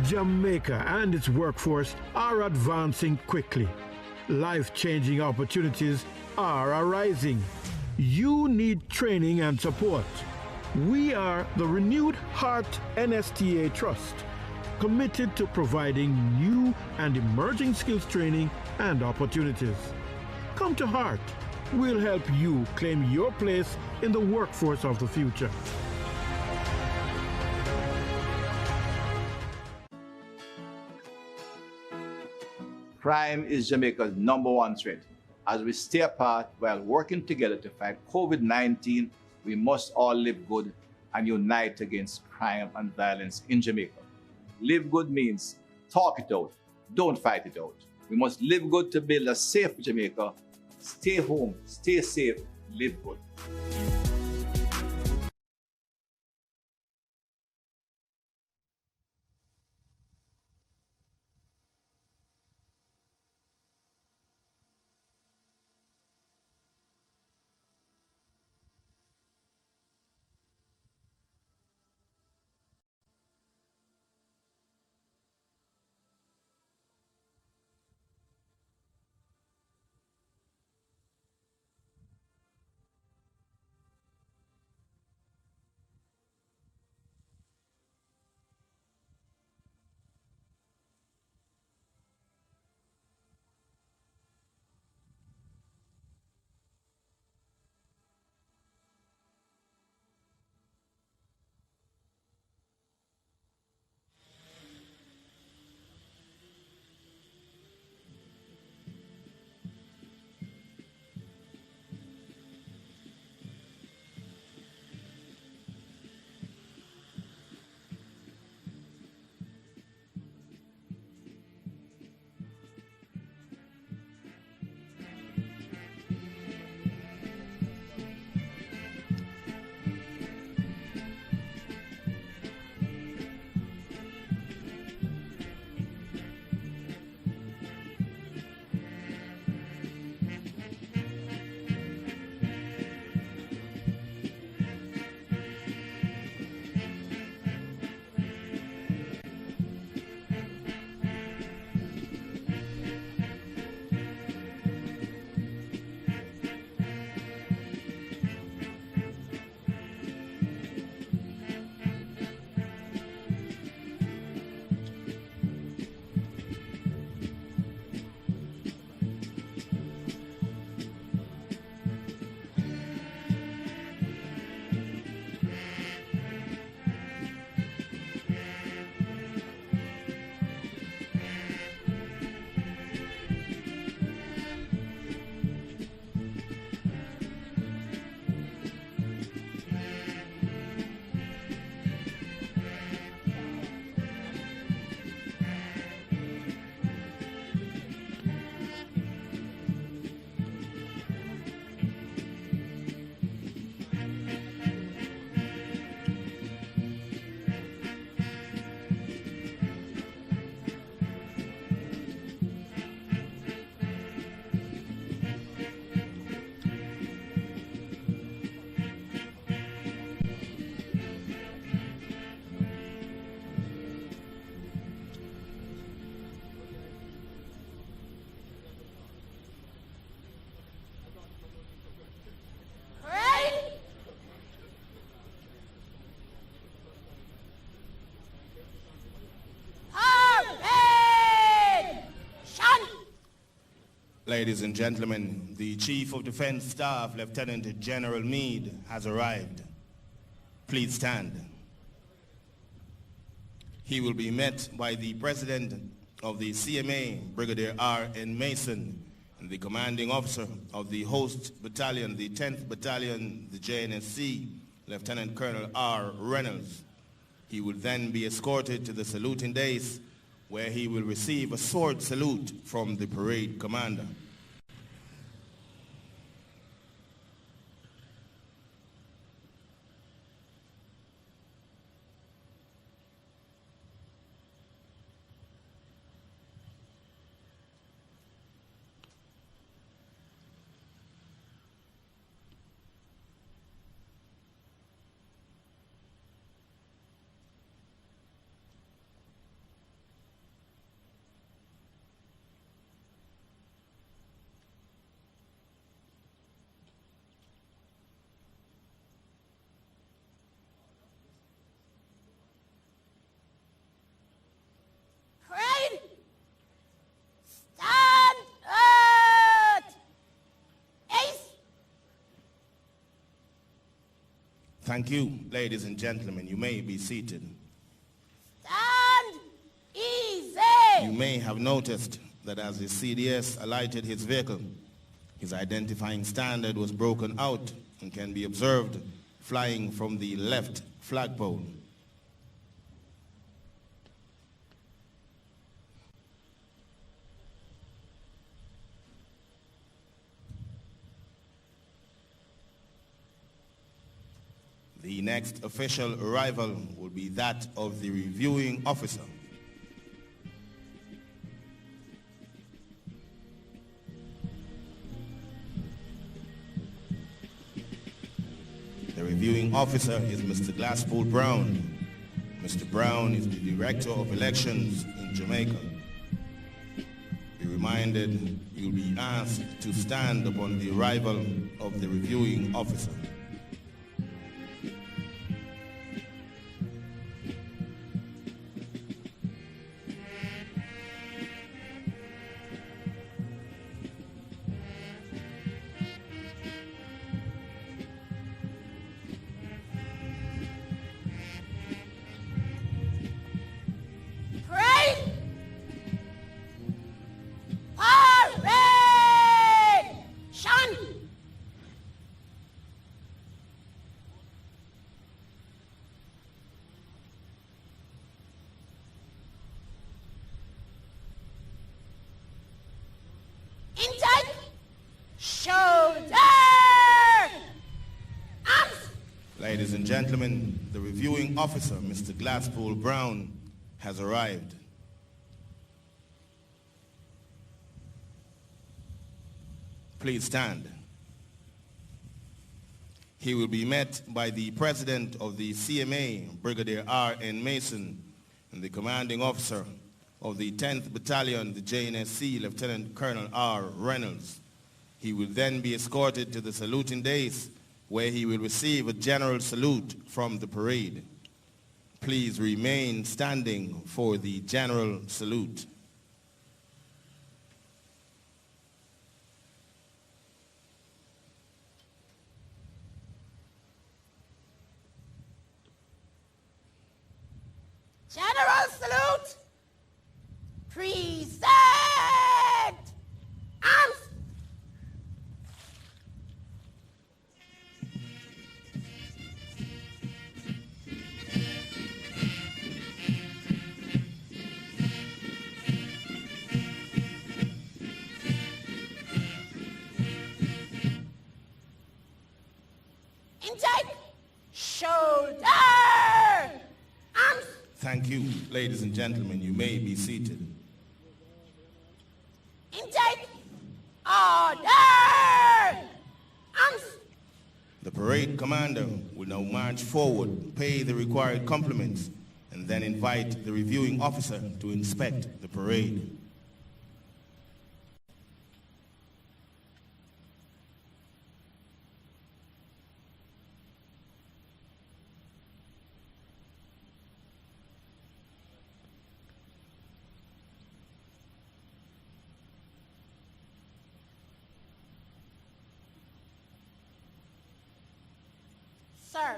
Jamaica and its workforce are advancing quickly. Life-changing opportunities are arising. You need training and support. We are the Renewed Heart NSTA Trust, committed to providing new and emerging skills training and opportunities. Come to Heart. We'll help you claim your place in the workforce of the future. Crime is Jamaica's #1 threat. As we stay apart while working together to fight COVID-19, we must all live good and unite against crime and violence in Jamaica. Live good means talk it out, don't fight it out. We must live good to build a safe Jamaica. Stay home, stay safe, live good. Ladies and gentlemen, the Chief of Defense Staff, Lieutenant General Meade, has arrived. Please stand. He will be met by the President of the CMA, Brigadier R.N. Mason, and the Commanding Officer of the Host Battalion, the 10th Battalion, the JNSC, Lieutenant Colonel R. Reynolds. He will then be escorted to the saluting dais, where he will receive a sword salute from the parade commander. Thank you, ladies and gentlemen. You may be seated. Stand easy. You may have noticed that as the CDS alighted his vehicle, his identifying standard was broken out and can be observed flying from the left flagpole. The next official arrival will be that of the reviewing officer. The reviewing officer is Mr. Glasspool Brown. Mr. Brown is the Director of Elections in Jamaica. Be reminded, you'll be asked to stand upon the arrival of the reviewing officer. Intake. Shoulder. Arms. Ladies and gentlemen, the reviewing officer, Mr. Glasspool Brown, has arrived. Please stand. He will be met by the President of the CMA, Brigadier R.N. Mason, and the Commanding Officer of the 10th Battalion, the JNSC, Lieutenant Colonel R. Reynolds. He will then be escorted to the saluting dais, where he will receive a general salute from the parade. Please remain standing for the general salute. General salute. Present. Arms. Intake. Shoulder. Arms. Thank you, ladies and gentlemen. You may be seated. Intake. Order. Arms. The parade commander will now march forward, pay the required compliments, and then invite the reviewing officer to inspect the parade. Sir,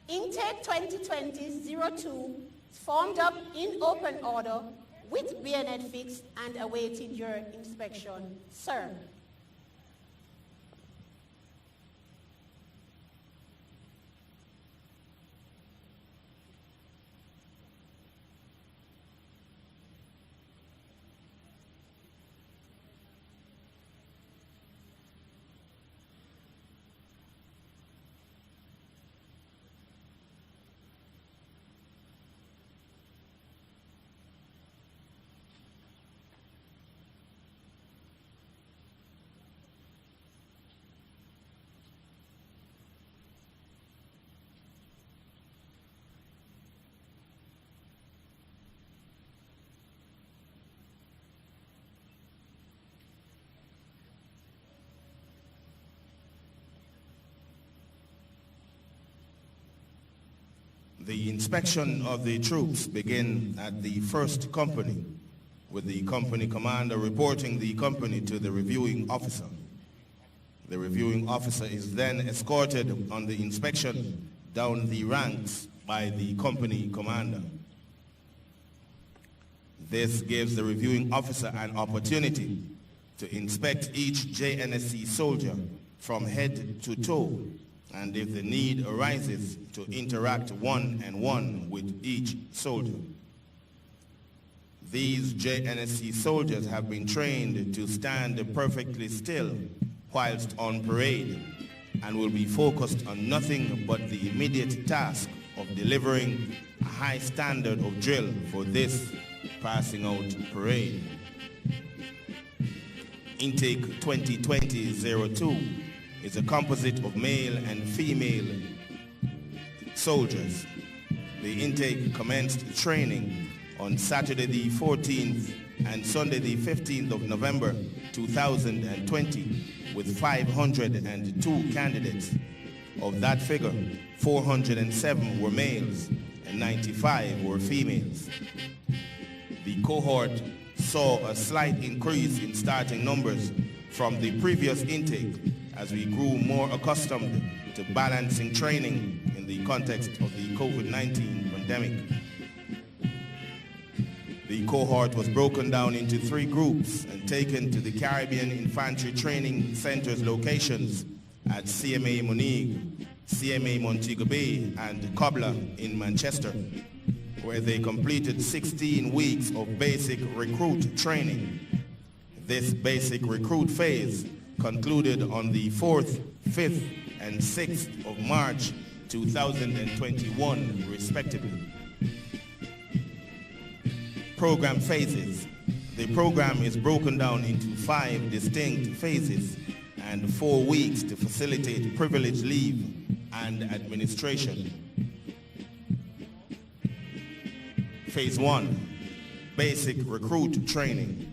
intake 2020-02 formed up in open order with bayonet fixed and awaiting your inspection. Sir. The inspection of the troops begin at the first company, with the company commander reporting the company to the reviewing officer. The reviewing officer is then escorted on the inspection down the ranks by the company commander. This gives the reviewing officer an opportunity to inspect each JNSC soldier from head to toe, and if the need arises, to interact one-on-one with each soldier. These JNSC soldiers have been trained to stand perfectly still whilst on parade and will be focused on nothing but the immediate task of delivering a high standard of drill for this passing out parade. Intake 2020-02 is a composite of male and female soldiers. The intake commenced training on Saturday the 14th and Sunday the 15th of November 2020 with 502 candidates. Of that figure, 407 were males and 95 were females. The cohort saw a slight increase in starting numbers from the previous intake as we grew more accustomed to balancing training in the context of the COVID-19 pandemic. The cohort was broken down into 3 groups and taken to the Caribbean Infantry Training Center's locations at CMA Moneague, CMA Montego Bay, and Cobla in Manchester, where they completed 16 weeks of basic recruit training. This basic recruit phase concluded on the 4th, 5th, and 6th of March 2021, respectively. Program phases. The program is broken down into 5 distinct phases and 4 weeks to facilitate privilege leave and administration. Phase 1, basic recruit training.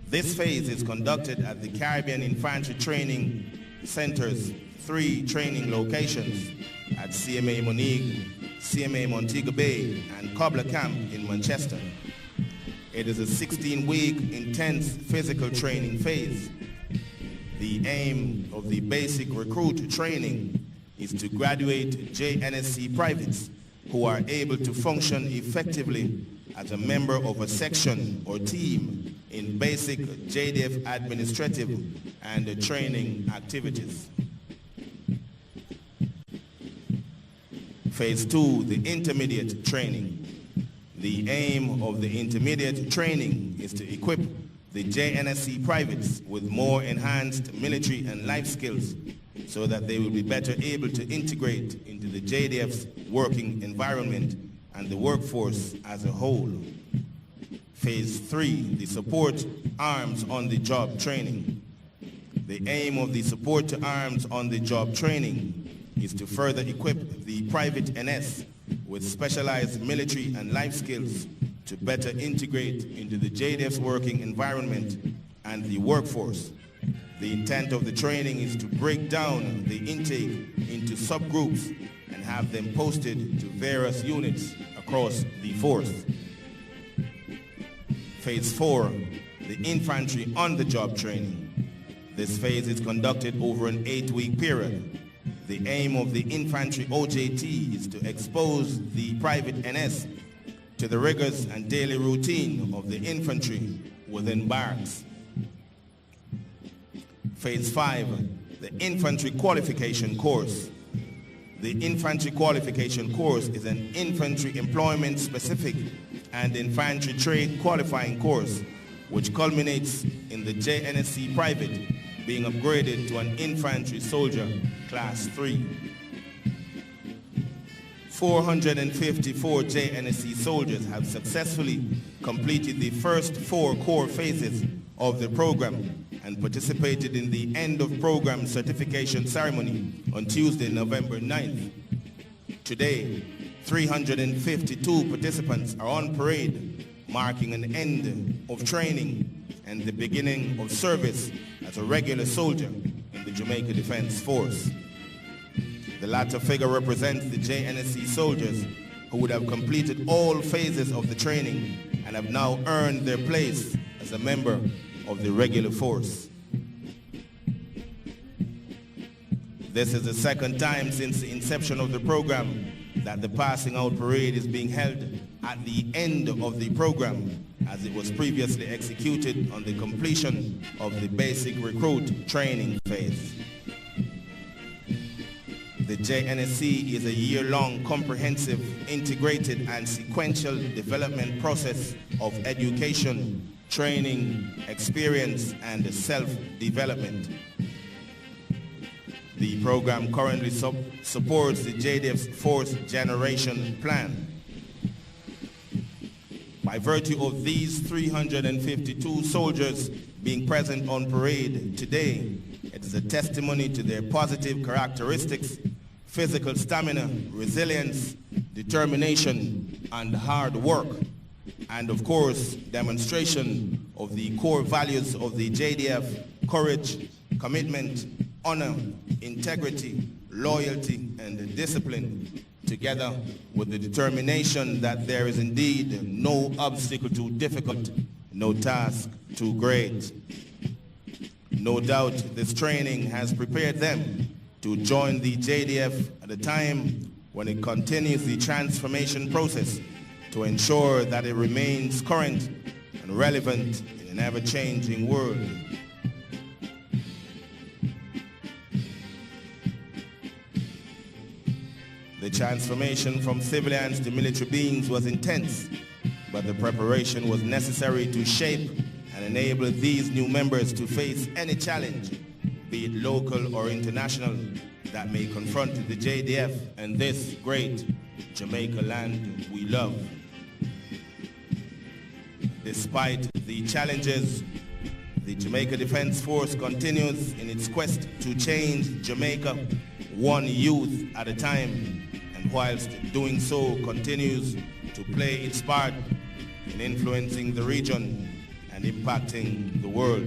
This phase is conducted at the Caribbean Infantry Training Center's 3 training locations at CMA Moneague, CMA Montego Bay, and Cobla Camp in Manchester. It is a 16-week intense physical training phase. The aim of the basic recruit training is to graduate JNSC privates who are able to function effectively as a member of a section or team in basic JDF administrative and training activities. Phase 2, the intermediate training. The aim of the intermediate training is to equip the JNSC privates with more enhanced military and life skills so that they will be better able to integrate into the JDF's working environment and the workforce as a whole. Phase 3, the support arms on the job training. The aim of the support to arms on the job training is to further equip the private NS with specialized military and life skills to better integrate into the JDF's working environment and the workforce. The intent of the training is to break down the intake into subgroups and have them posted to various units across the force. Phase 4, the infantry on-the-job training. This phase is conducted over an 8-week period. The aim of the infantry OJT is to expose the private NS to the rigors and daily routine of the infantry within barracks. Phase 5, the infantry qualification course. The infantry qualification course is an infantry employment specific and infantry trade qualifying course which culminates in the JNSC private being upgraded to an infantry soldier class 3. 454 JNSC soldiers have successfully completed the first 4 core phases of the program and participated in the end of program certification ceremony on Tuesday, November 9th. Today, 352 participants are on parade, marking an end of training and the beginning of service as a regular soldier in the Jamaica Defense Force. The latter figure represents the JNSC soldiers who would have completed all phases of the training and have now earned their place as a member of the regular force. This is the second time since the inception of the program that the passing out parade is being held at the end of the program, as it was previously executed on the completion of the basic recruit training phase. The JNSC is a year-long, comprehensive, integrated, and sequential development process of education, training, experience, and self-development. The program currently supports the JDF's fourth generation plan. By virtue of these 352 soldiers being present on parade today, it is a testimony to their positive characteristics, physical stamina, resilience, determination, and hard work, and of course, demonstration of the core values of the JDF: courage, commitment, honor, integrity, loyalty, and discipline, together with the determination that there is indeed no obstacle too difficult, no task too great. No doubt this training has prepared them to join the JDF at a time when it continues the transformation process to ensure that it remains current and relevant in an ever-changing world. The transformation from civilians to military beings was intense, but the preparation was necessary to shape and enable these new members to face any challenge, be it local or international, that may confront the JDF and this great Jamaica land we love. Despite the challenges, the Jamaica Defense Force continues in its quest to change Jamaica one youth at a time, and whilst doing so continues to play its part in influencing the region and impacting the world.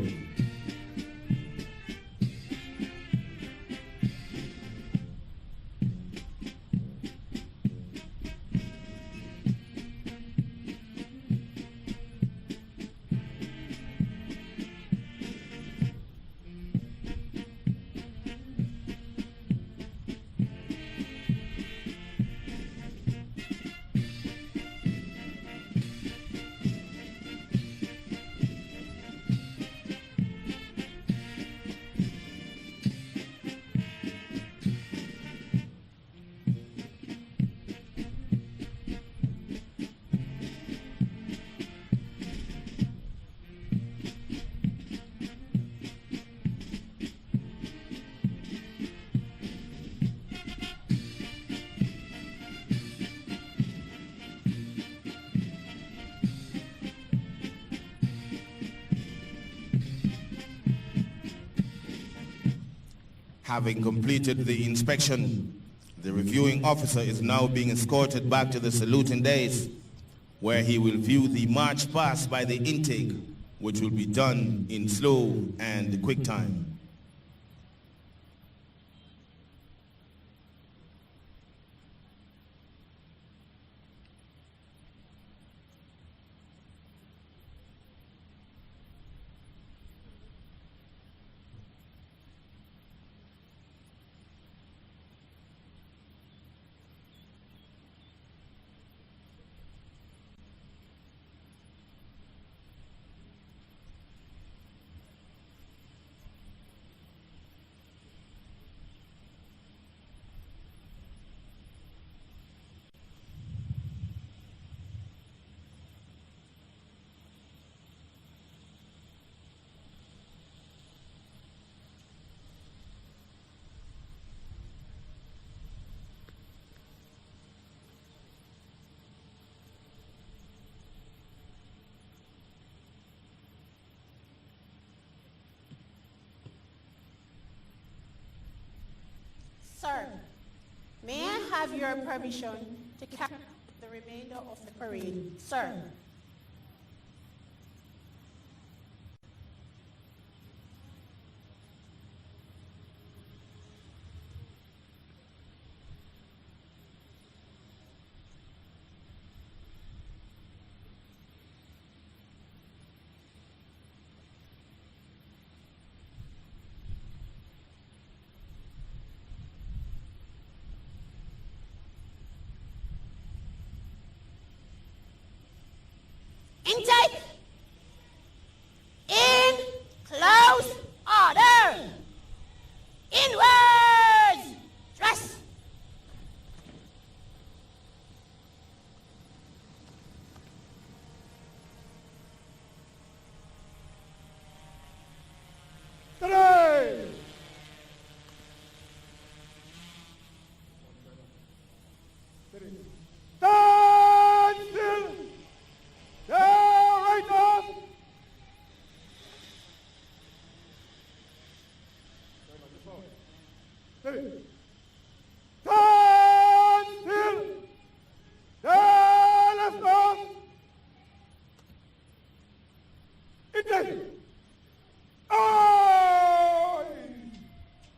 Having completed the inspection, the reviewing officer is now being escorted back to the saluting dais, where he will view the march past by the intake, which will be done in slow and quick time. Sir, may I have your permission to carry the remainder of the parade? Sir. Intake. In close order. Inwards. Dress. Today. Stand still. There, right off. Steady. Stand still. There, left off. Intake. Aye.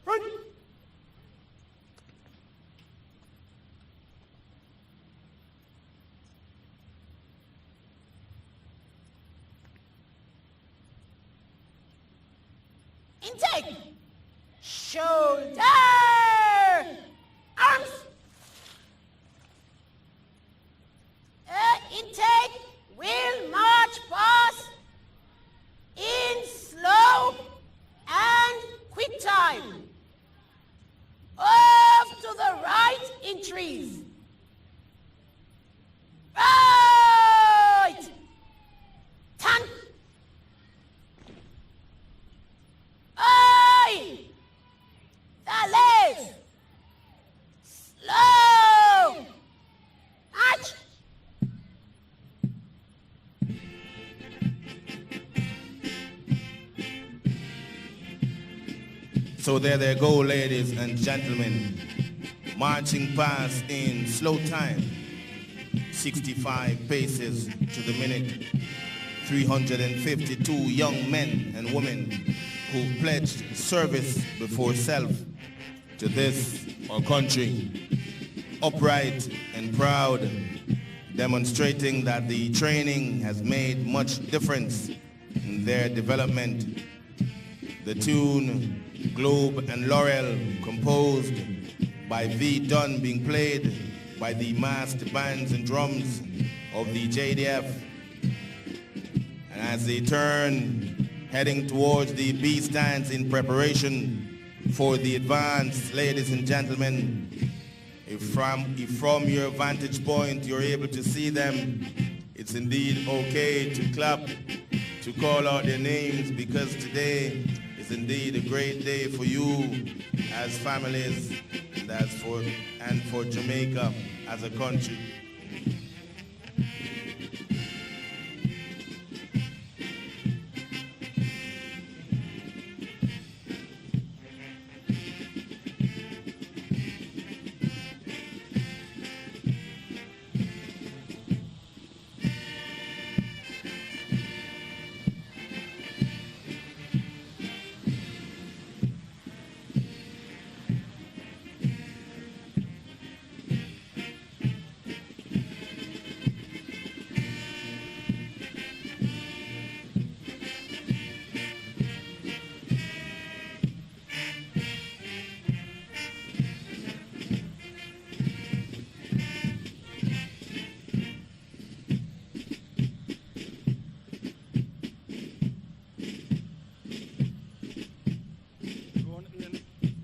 Front. Intake. Shoulder. Arms. Intake will march past in slow and quick time. Off to the right in trees. Right. Turn. Aye. The left. Slow. March. So there they go, ladies and gentlemen, marching past in slow time, 65 paces to the minute, 352 young men and women who pledged service before self to this, our country, upright and proud, demonstrating that the training has made much difference in their development. The tune Globe and Laurel, composed by V. Dunn, being played by the massed bands and drums of the JDF. And as they turn, heading towards the B stands in preparation for the advance, ladies and gentlemen, if from your vantage point you're able to see them, it's indeed okay to clap, to call out their names, because today is indeed a great day for you as families and for Jamaica as a country.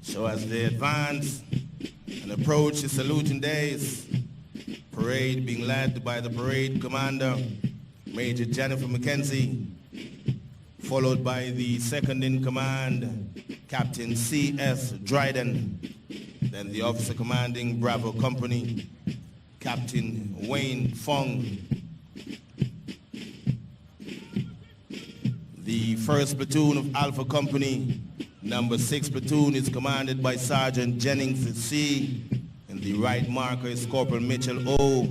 So as they advance and approach the saluting days, parade being led by the parade commander, Major Jennifer McKenzie, followed by the second in command, Captain C.S. Dryden, then the officer commanding Bravo Company, Captain Wayne Fong. The 1st Platoon of Alpha Company, number 6 Platoon, is commanded by Sergeant Jennings C. And the right marker is Corporal Mitchell O.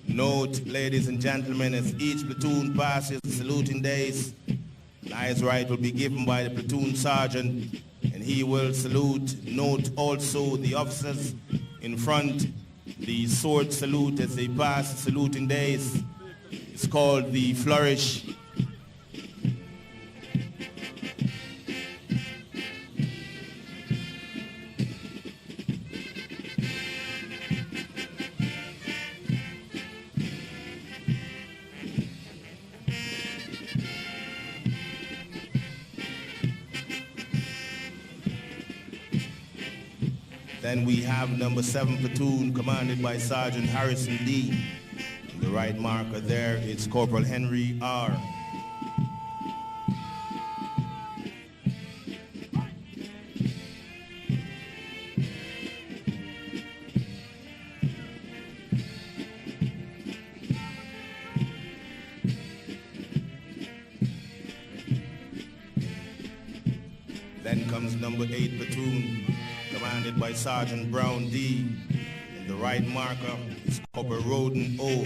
Note, ladies and gentlemen, as each platoon passes the saluting days, an eyes right will be given by the platoon sergeant, and he will salute. Note also the officers in front, the sword salute as they pass the saluting days. It's called the flourish. Then we have number 7 platoon commanded by Sergeant Harrison D. The right marker there is Corporal Henry R. Then comes number 8 platoon commanded by Sergeant Brown D. And the right marker is Corporal Roden O.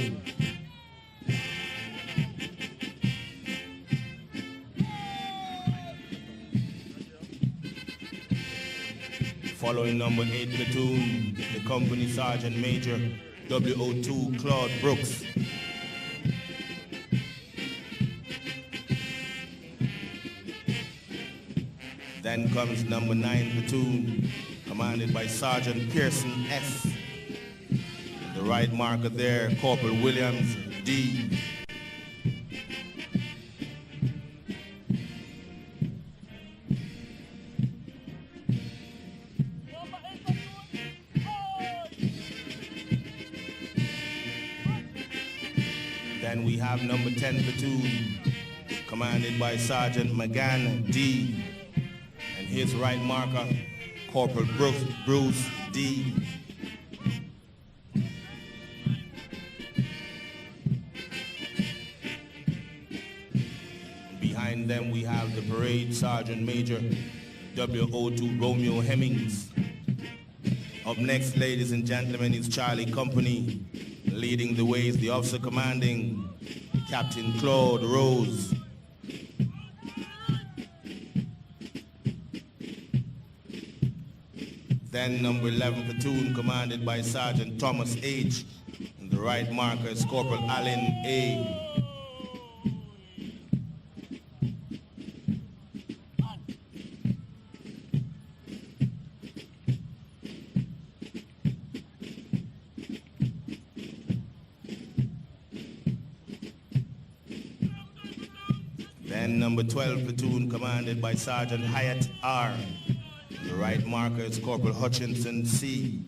Following number 8 platoon, the company Sergeant Major WO2 Claude Brooks. Then comes number 9 platoon, commanded by Sergeant Pearson S. The right marker there, Corporal Williams D. Then we have number 10 platoon, commanded by Sergeant McGann D. And his right marker, Corporal Bruce D. Behind them we have the parade Sergeant Major WO2 Romeo Hemmings. Up next, ladies and gentlemen, is Charlie Company. Leading the way is the officer commanding Captain Claude Rose. Then number 11 platoon commanded by Sergeant Thomas H. And the right marker is Corporal Allen A. Then number 12 platoon commanded by Sergeant Hyatt R. The right marker is Corporal Hutchinson C.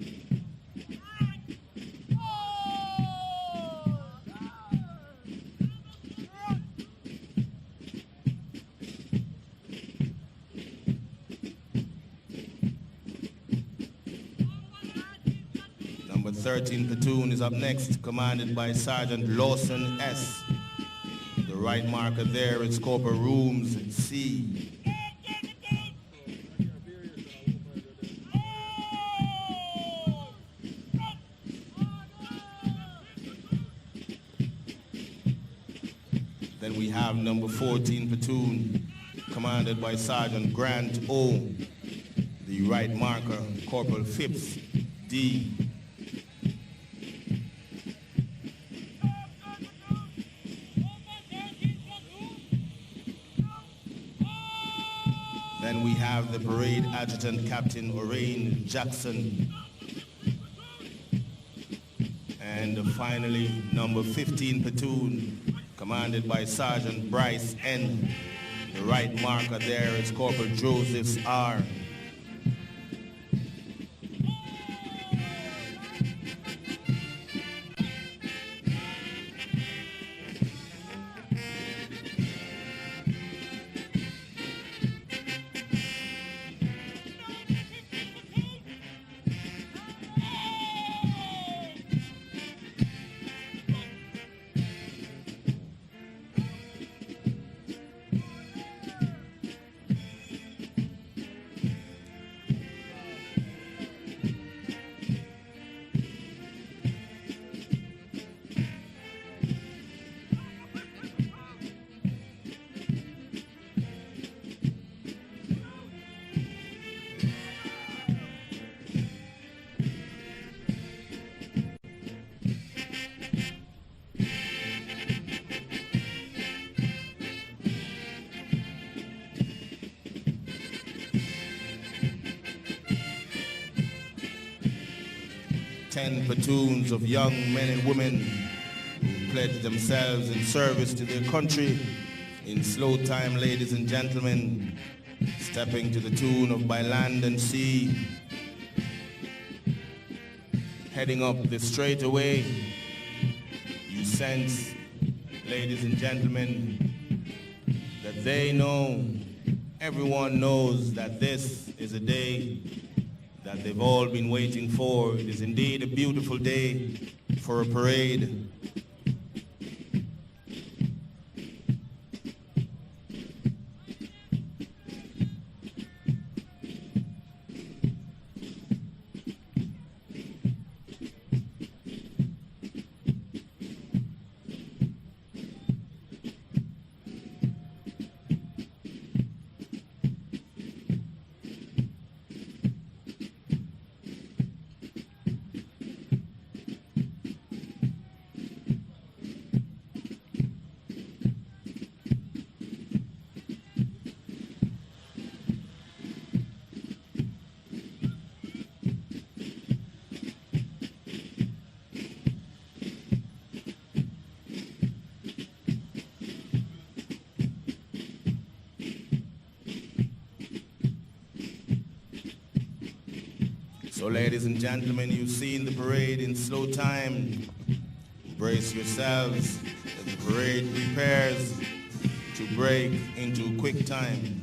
Number 13 platoon is up next, commanded by Sergeant Lawson S. The right marker there is Corporal Rooms C. Then we have number 14 platoon, commanded by Sergeant Grant O. The right marker, Corporal Phipps D. Then we have the parade adjutant, Captain Orain Jackson. And finally, number 15 platoon, commanded by Sergeant Bryce N. The right marker there is Corporal Joseph R. Ten platoons of young men and women who pledged themselves in service to their country. In slow time, ladies and gentlemen, stepping to the tune of By Land and Sea. heading up the straightaway, you sense, ladies and gentlemen, that they know, everyone knows that this is a day that they've all been waiting for. It is indeed a beautiful day for a parade. So ladies and gentlemen, you've seen the parade in slow time. Brace yourselves as the parade prepares to break into quick time.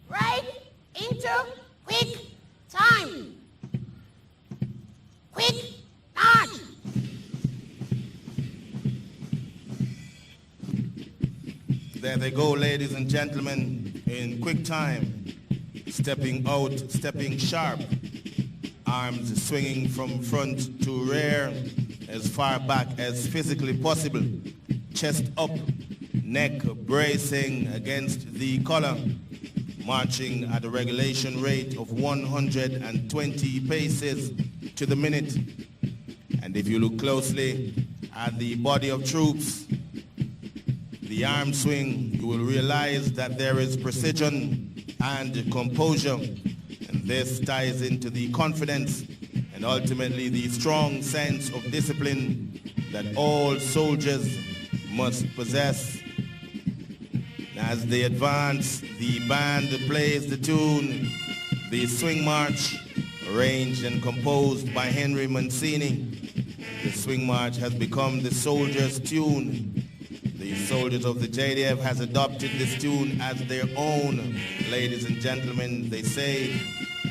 Right into quick time. Quick march. There they go, ladies and gentlemen, in quick time, stepping out, stepping sharp, arms swinging from front to rear, as far back as physically possible, chest up, neck bracing against the collar, marching at a regulation rate of 120 paces to the minute. And if you look closely at the body of troops, the arm swing, you will realize that there is precision and composure. And this ties into the confidence and ultimately the strong sense of discipline that all soldiers must possess. As they advance, the band plays the tune, the swing march, arranged and composed by Henry Mancini. The swing march has become the soldiers' tune. The soldiers of the JDF has adopted this tune as their own. Ladies and gentlemen, they say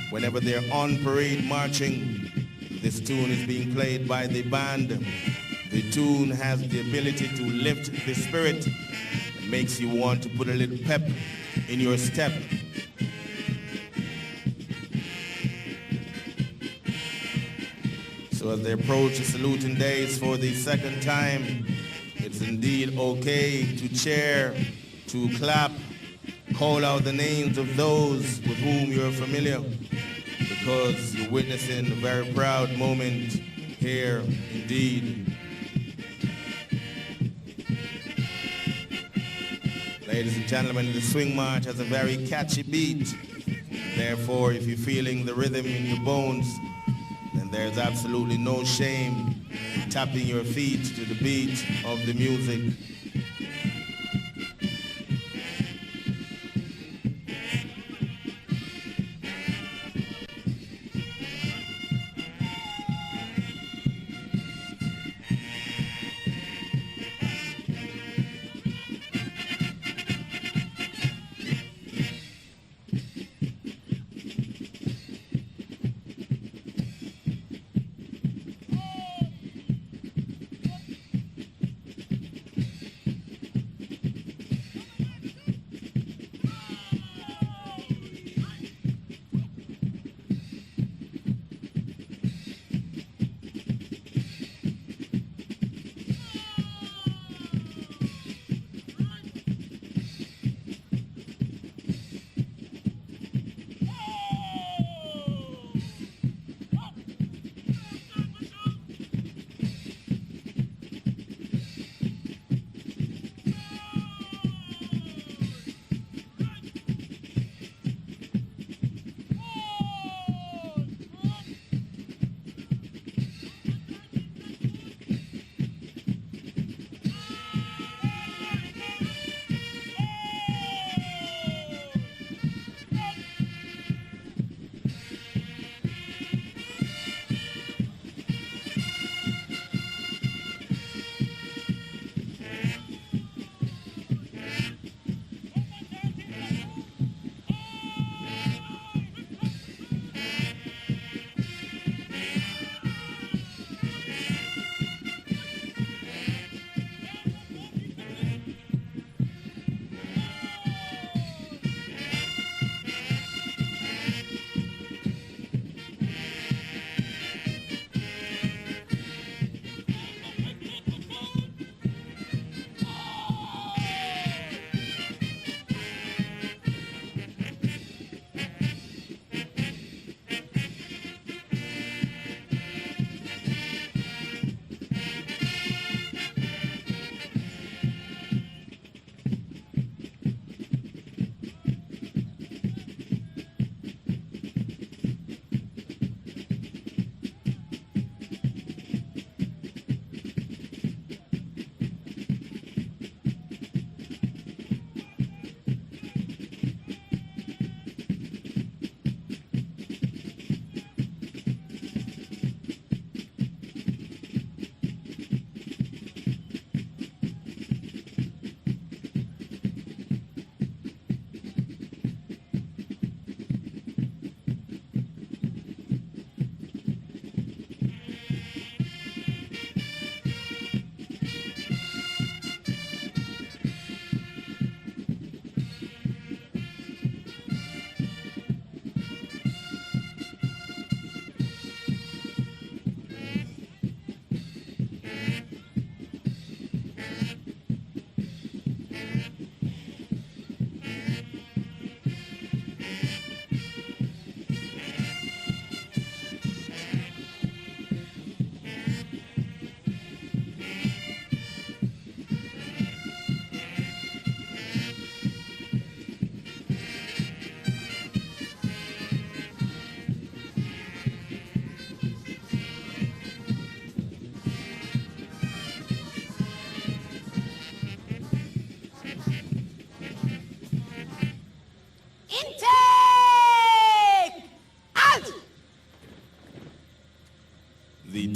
whenever they're on parade marching, this tune is being played by the band. The tune has the ability to lift the spirit. It makes you want to put a little pep in your step. So as they approach the saluting days for the second time, it's indeed okay to cheer, to clap, call out the names of those with whom you're familiar, because you're witnessing a very proud moment here indeed. Ladies and gentlemen, the swing march has a very catchy beat. Therefore, if you're feeling the rhythm in your bones, then there's absolutely no shame in tapping your feet to the beat of the music.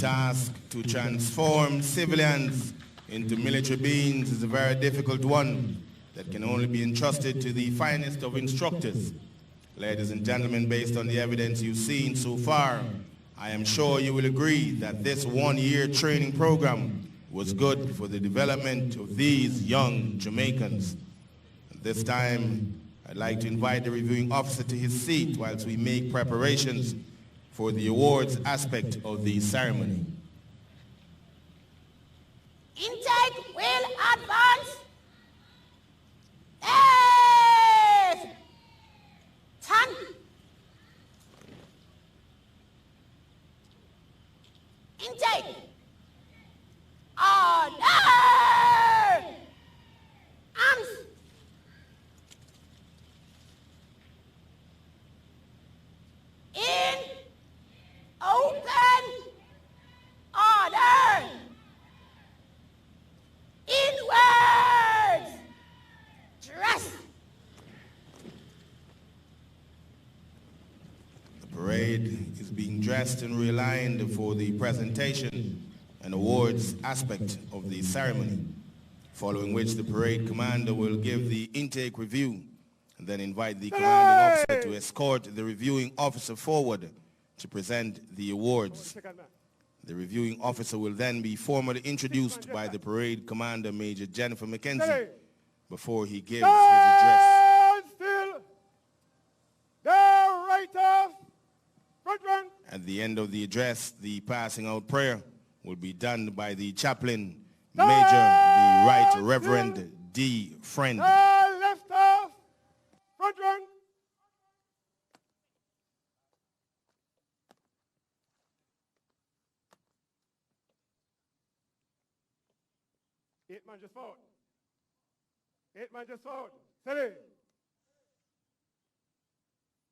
task to transform civilians into military beings is a very difficult one that can only be entrusted to the finest of instructors. Ladies and gentlemen, based on the evidence you've seen so far, I am sure you will agree that this one-year training program was good for the development of these young Jamaicans. At this time, I'd like to invite the reviewing officer to his seat whilst we make preparations for the awards aspect of the ceremony. Intake will advance. Left. Turn. Intake. Order. Arms. In. Open. Order. Inwards. Dress. The parade is being dressed and realigned for the presentation and awards aspect of the ceremony, following which the parade commander will give the intake review and then invite the commanding officer to escort the reviewing officer forward to present the awards. The reviewing officer will then be formally introduced by the parade commander, Major Jennifer McKenzie, before he gives his address. Stand still. There, right off. Front run. At the end of the address, the passing out prayer will be done by the chaplain, Major the Right Reverend D. Friend. Left off. Front run. Eight man just forward. Eight man just forward. Steady.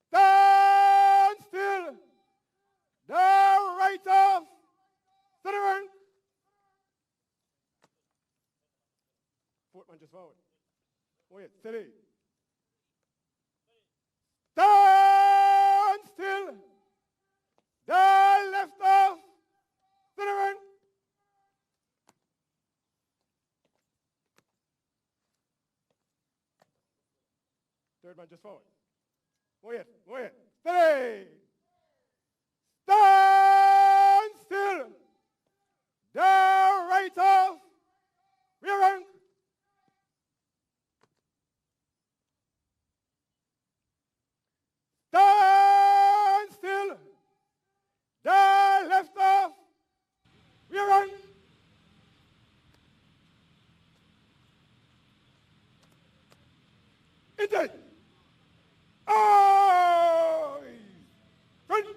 Stand still. Down, right off. Steady run. Fourth man just forward. Wait, steady. Stand still. Down, left off. Steady run. Third man just forward. Wait. Steady. Stand still. Down, right off. Rear rank. Stand still. Down, left off. Rear rank. Intake. Front.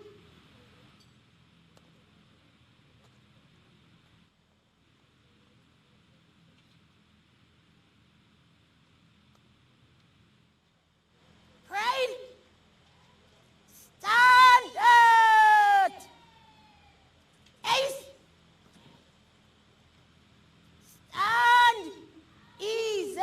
Parade. Standard. Ace. Stand. Easy.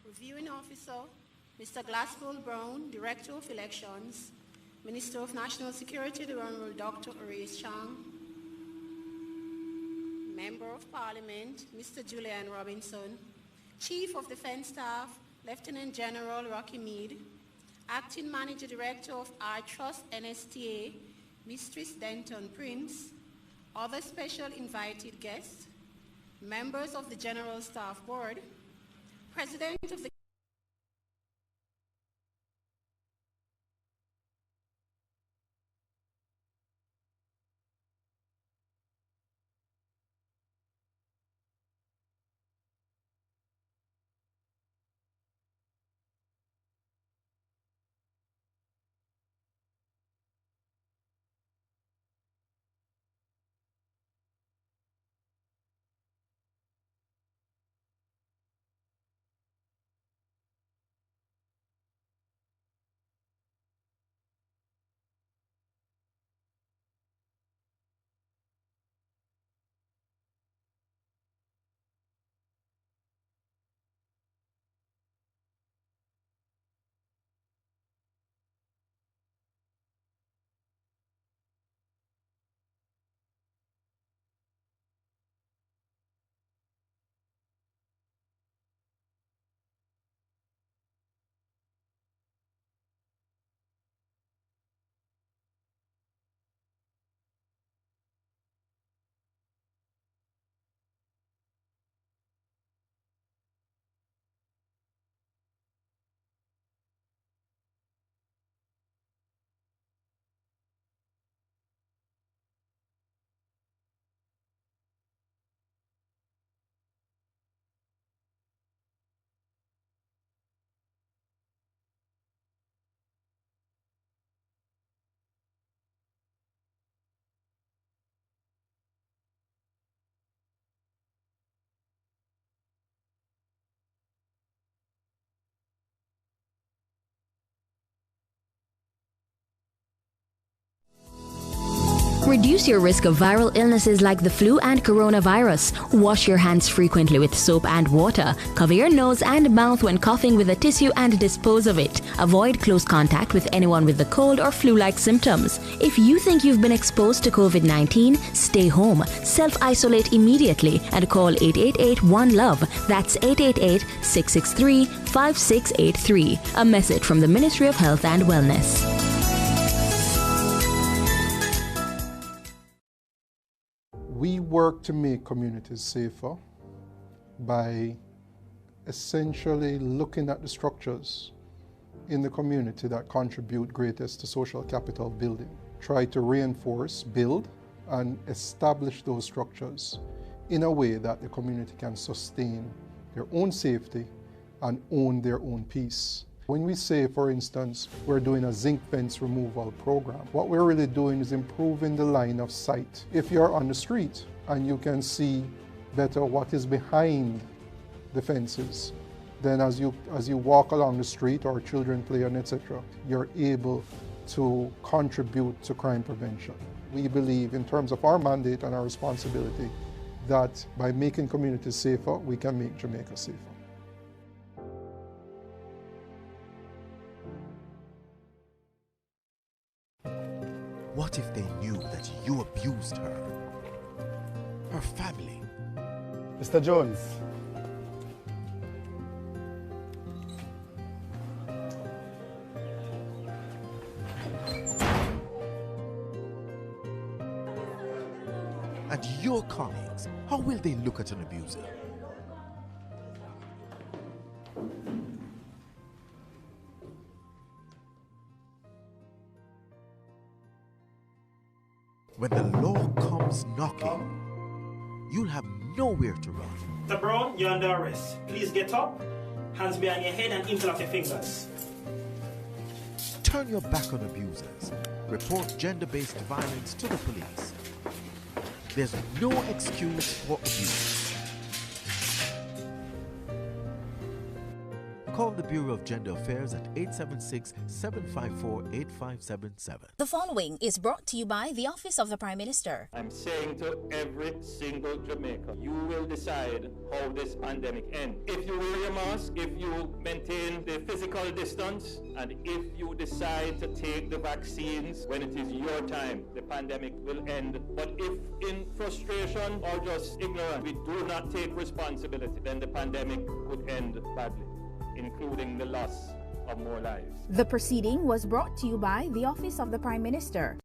Reviewing Officer, Mr. Glasgow Brown, Director of Elections, Minister of National Security, the Honorable Dr. Horace Chang, Member of Parliament, Mr. Julian Robinson, Chief of Defense Staff, Lieutenant General Rocky Meade, Acting Manager Director of our Trust NSTA, Mistress Denton Prince, other special invited guests, members of the General Staff Board, President of the reduce your risk of viral illnesses like the flu and coronavirus, wash your hands frequently with soap and water. Cover your nose and mouth when coughing with a tissue and dispose of it. Avoid close contact with anyone with the cold or flu-like symptoms. If you think you've been exposed to COVID-19, stay home, self-isolate immediately, and call 888-1-LOVE. That's 888-663-5683. A message from the Ministry of Health and Wellness. We work to make communities safer by essentially looking at the structures in the community that contribute greatest to social capital building. Try to reinforce, build, and establish those structures in a way that the community can sustain their own safety and own their own peace. When we say, for instance, we're doing a zinc fence removal program, what we're really doing is improving the line of sight. If you're on the street and you can see better what is behind the fences, then as you walk along the street or children play and etc., you're able to contribute to crime prevention. We believe in terms of our mandate and our responsibility that by making communities safer, we can make Jamaica safer. What if they knew that you abused her? Her family? Mr. Jones. And your colleagues, how will they look at an abuser? When the law comes knocking, you'll have nowhere to run. Mr. Brown, you're under arrest. Please get up, hands behind your head and interlock your fingers. Turn your back on abusers. Report gender-based violence to the police. There's no excuse for abuse. Call the Bureau of Gender Affairs at 876-754-8577. The following is brought to you by the Office of the Prime Minister. I'm saying to every single Jamaican, you will decide how this pandemic ends. If you wear your mask, if you maintain the physical distance, and if you decide to take the vaccines when it is your time, the pandemic will end. But if in frustration or just ignorance, we do not take responsibility, then the pandemic could end badly, including the loss of more lives. The proceeding was brought to you by the Office of the Prime Minister.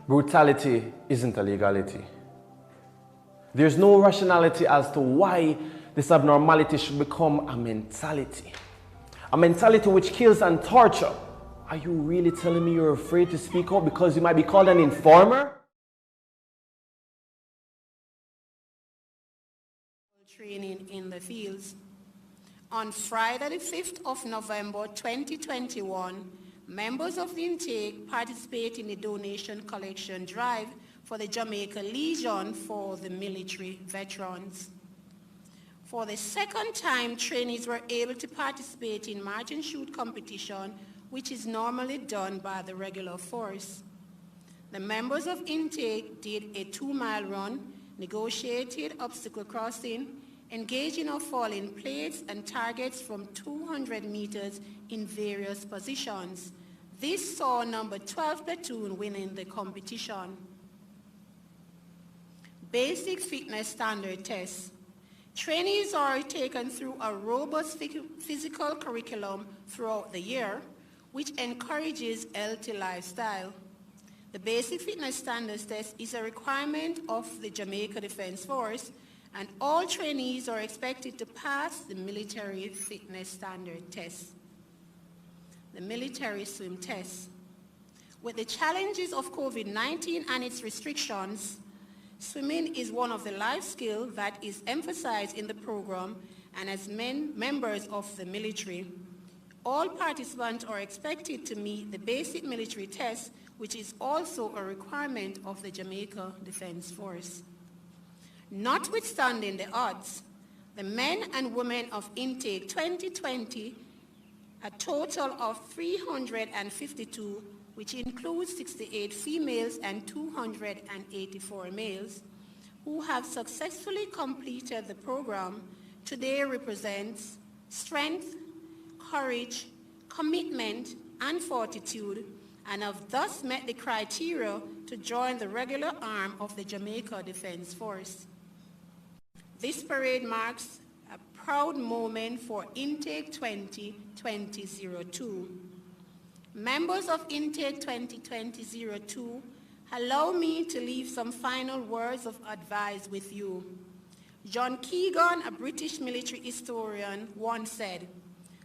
Brutality isn't a legality. There's no rationality as to why this abnormality should become a mentality. A mentality which kills and tortures. Are you really telling me you're afraid to speak up because you might be called an informer? Training in the fields. On Friday, the 5th of November 2021, members of the intake participate in the donation collection drive for the Jamaica Legion for the military veterans. For the second time, trainees were able to participate in march and shoot competition, which is normally done by the regular force. The members of intake did a 2-mile run, negotiated obstacle crossing, engaging or falling plates and targets from 200 meters in various positions. This saw number 12 platoon winning the competition. Basic fitness standard tests. Trainees are taken through a robust physical curriculum throughout the year, which encourages healthy lifestyle. The basic fitness standards test is a requirement of the Jamaica Defence Force, and all trainees are expected to pass the military fitness standard test. The military swim test. With the challenges of COVID-19 and its restrictions, swimming is one of the life skills that is emphasized in the program and as members of the military. All participants are expected to meet the basic military test, which is also a requirement of the Jamaica Defence Force. Notwithstanding the odds, the men and women of intake 2020, a total of 352, which includes 68 females and 284 males, who have successfully completed the program, today represents strength, courage, commitment, and fortitude, and have thus met the criteria to join the regular arm of the Jamaica Defense Force. This parade marks a proud moment for Intake 2020-02. Members of Intake 2020-02, allow me to leave some final words of advice with you. John Keegan, a British military historian, once said,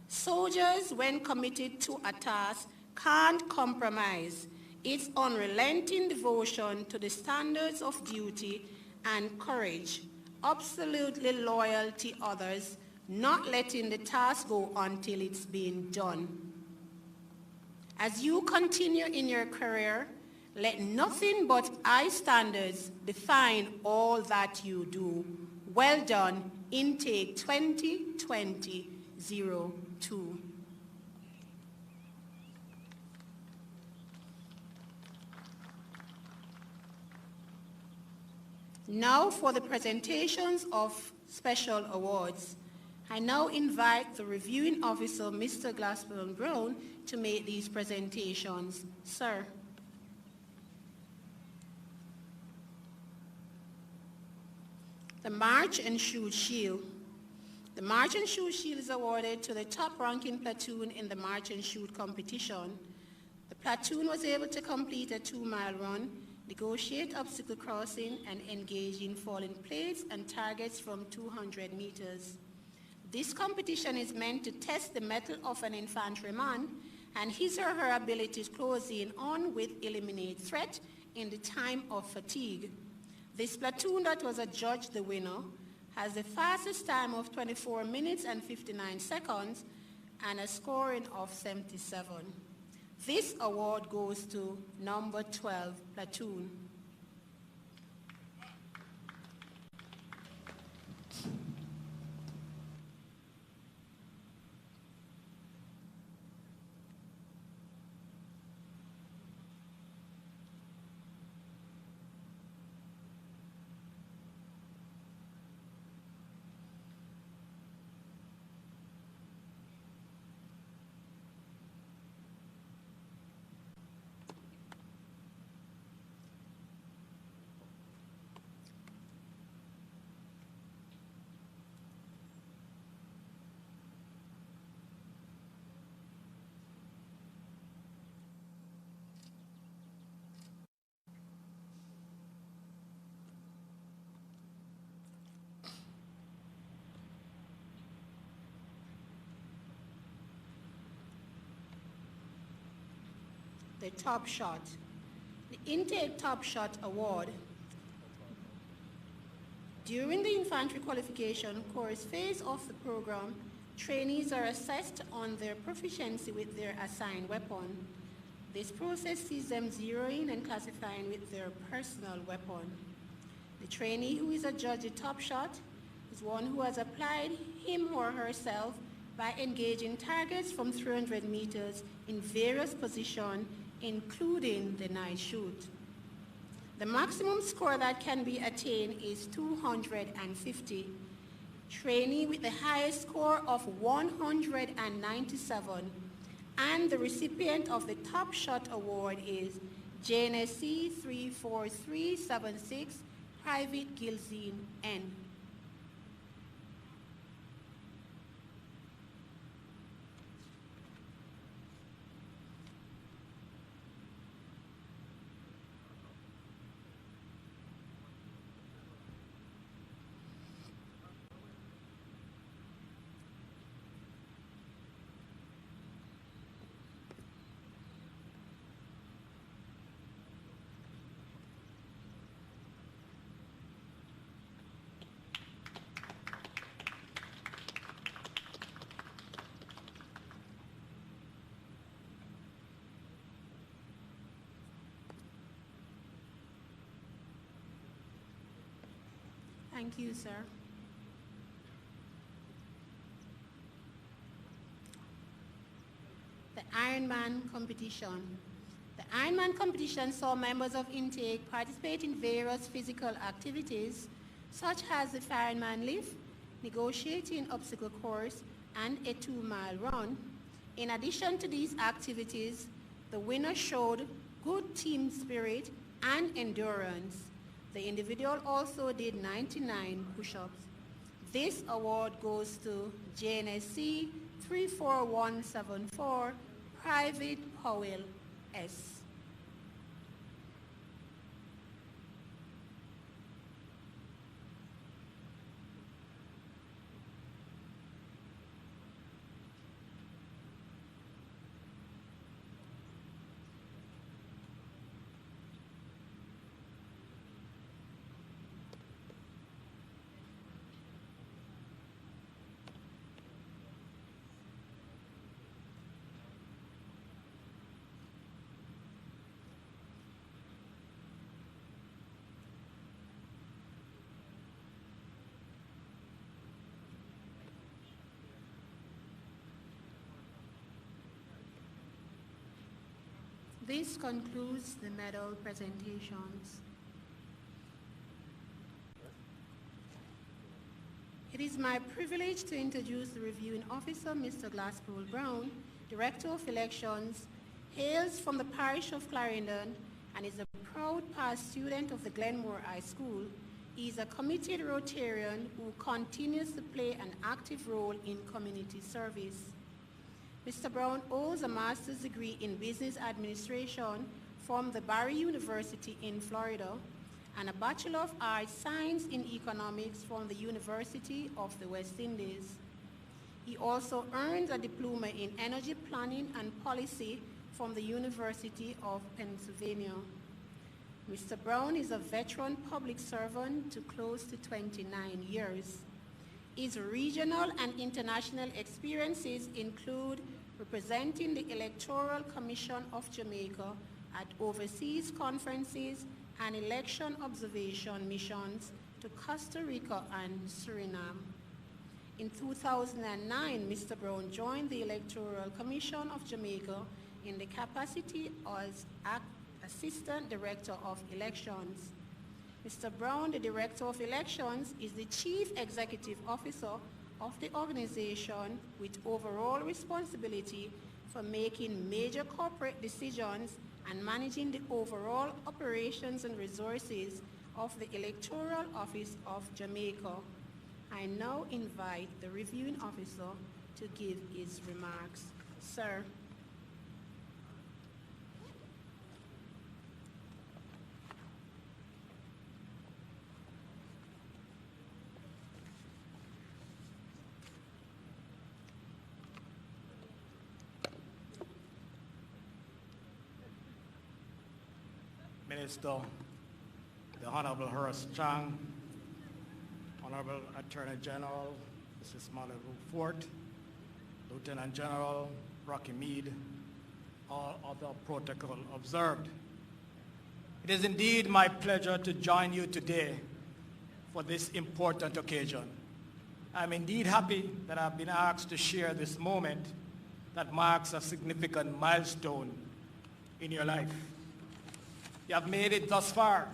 "Soldiers, when committed to a task, can't compromise its unrelenting devotion to the standards of duty and courage, absolutely loyal to others, not letting the task go until it's been done. As you continue in your career, let nothing but high standards define all that you do. Well done, Intake 2020-02. Now for the presentations of special awards. I now invite the reviewing officer, Mr. Glassburn Brown, to make these presentations. Sir. The March and Shoot Shield. The March and Shoot Shield is awarded to the top-ranking platoon in the March and Shoot competition. The platoon was able to complete a 2-mile run, negotiate obstacle crossing, and engage in falling plates and targets from 200 meters. This competition is meant to test the mettle of an infantryman and his or her ability to close in on with eliminate threat in the time of fatigue. This platoon that was adjudged the winner has the fastest time of 24 minutes and 59 seconds and a scoring of 77. This award goes to number 12 platoon. The Top Shot. The Intake Top Shot Award. During the infantry qualification course phase of the program, trainees are assessed on their proficiency with their assigned weapon. This process sees them zeroing and classifying with their personal weapon. The trainee who is adjudged a top shot is one who has applied him or herself by engaging targets from 300 meters in various positions, including the night shoot. The maximum score that can be attained is 250. Trainee with the highest score of 197, and the recipient of the Top Shot Award is JNSC 34376, Private Gilzine N. Thank you, sir. The Ironman competition. The Ironman competition saw members of intake participate in various physical activities such as the fireman lift, negotiating obstacle course, and a 2-mile run. In addition to these activities, the winner showed good team spirit and endurance. The individual also did 99 push-ups. This award goes to JNSC 34174, Private Powell S. This concludes the medal presentations. It is my privilege to introduce the reviewing officer, Mr. Glasspool Brown, Director of Elections, hails from the parish of Clarendon and is a proud past student of the Glenmore High School. He is a committed Rotarian who continues to play an active role in community service. Mr. Brown holds a master's degree in business administration from the Barry University in Florida and a Bachelor of Arts Science in Economics from the University of the West Indies. He also earned a diploma in energy planning and policy from the University of Pennsylvania. Mr. Brown is a veteran public servant to close to 29 years. His regional and international experiences include representing the Electoral Commission of Jamaica at overseas conferences and election observation missions to Costa Rica and Suriname. In 2009, Mr. Brown joined the Electoral Commission of Jamaica in the capacity as Assistant Director of Elections. Mr. Brown, the Director of Elections, is the Chief Executive Officer of the organization with overall responsibility for making major corporate decisions and managing the overall operations and resources of the Electoral Office of Jamaica. I now invite the reviewing officer to give his remarks. Sir. Minister, the Honorable Horace Chang, Honorable Attorney General, Mrs. Molly Fort, Lieutenant General Rocky Mead, all other protocol observed. It is indeed my pleasure to join you today for this important occasion. I'm indeed happy that I've been asked to share this moment that marks a significant milestone in your life. You have made it thus far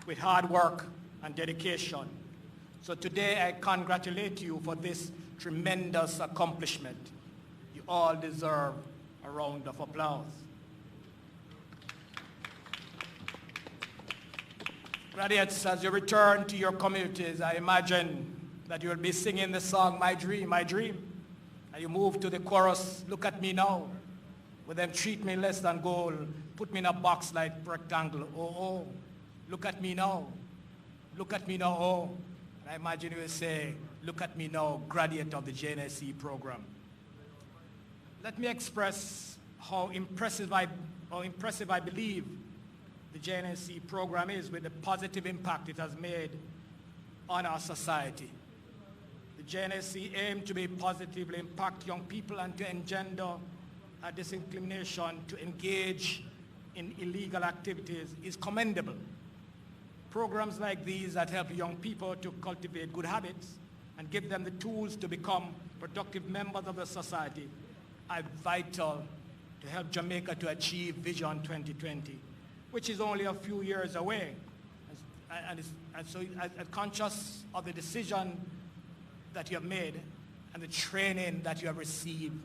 with hard work and dedication. So today I congratulate you for this tremendous accomplishment. You all deserve a round of applause. Graduates, as you return to your communities, I imagine that you will be singing the song, My Dream, My Dream. And you move to the chorus, Look at me now. With them treat me less than gold, put me in a box like rectangle, oh, oh. Look at me now. Look at me now, oh. And I imagine you will say, look at me now, graduate of the JNSC program. Let me express how impressive I believe the JNSC program is with the positive impact it has made on our society. The JNSC aims to be positively impact young people and to engender a disinclination to engage in illegal activities is commendable. programs like these that help young people to cultivate good habits and give them the tools to become productive members of the society are vital to help Jamaica to achieve Vision 2020, which is only a few years away. So conscious of the decision that you have made and the training that you have received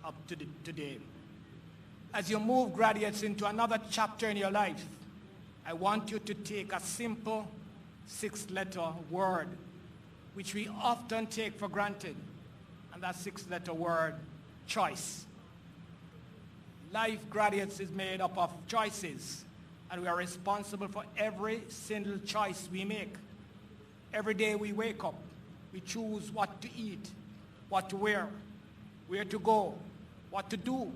up to today. As you move graduates into another chapter in your life, I want you to take a simple 6-letter word, which we often take for granted, and that 6-letter word, choice. Life, graduates, is made up of choices, and we are responsible for every single choice we make. Every day we wake up, we choose what to eat, what to wear, where to go, what to do.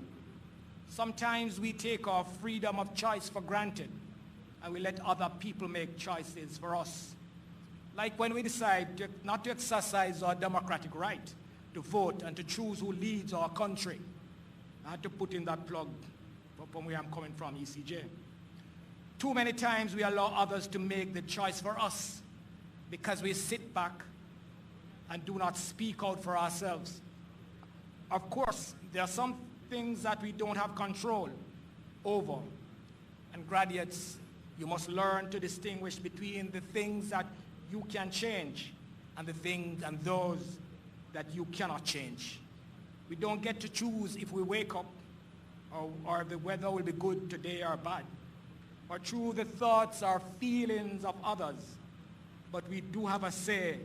Sometimes we take our freedom of choice for granted, and we let other people make choices for us. Like when we decide not to exercise our democratic right to vote and to choose who leads our country. I had to put in that plug from where I'm coming from, ECJ. Too many times we allow others to make the choice for us because we sit back and do not speak out for ourselves. Of course, there are some things that we don't have control over. And graduates, you must learn to distinguish between the things that you can change and the things and those that you cannot change. We don't get to choose if we wake up or the weather will be good today or bad, or through the thoughts or feelings of others, but we do have a say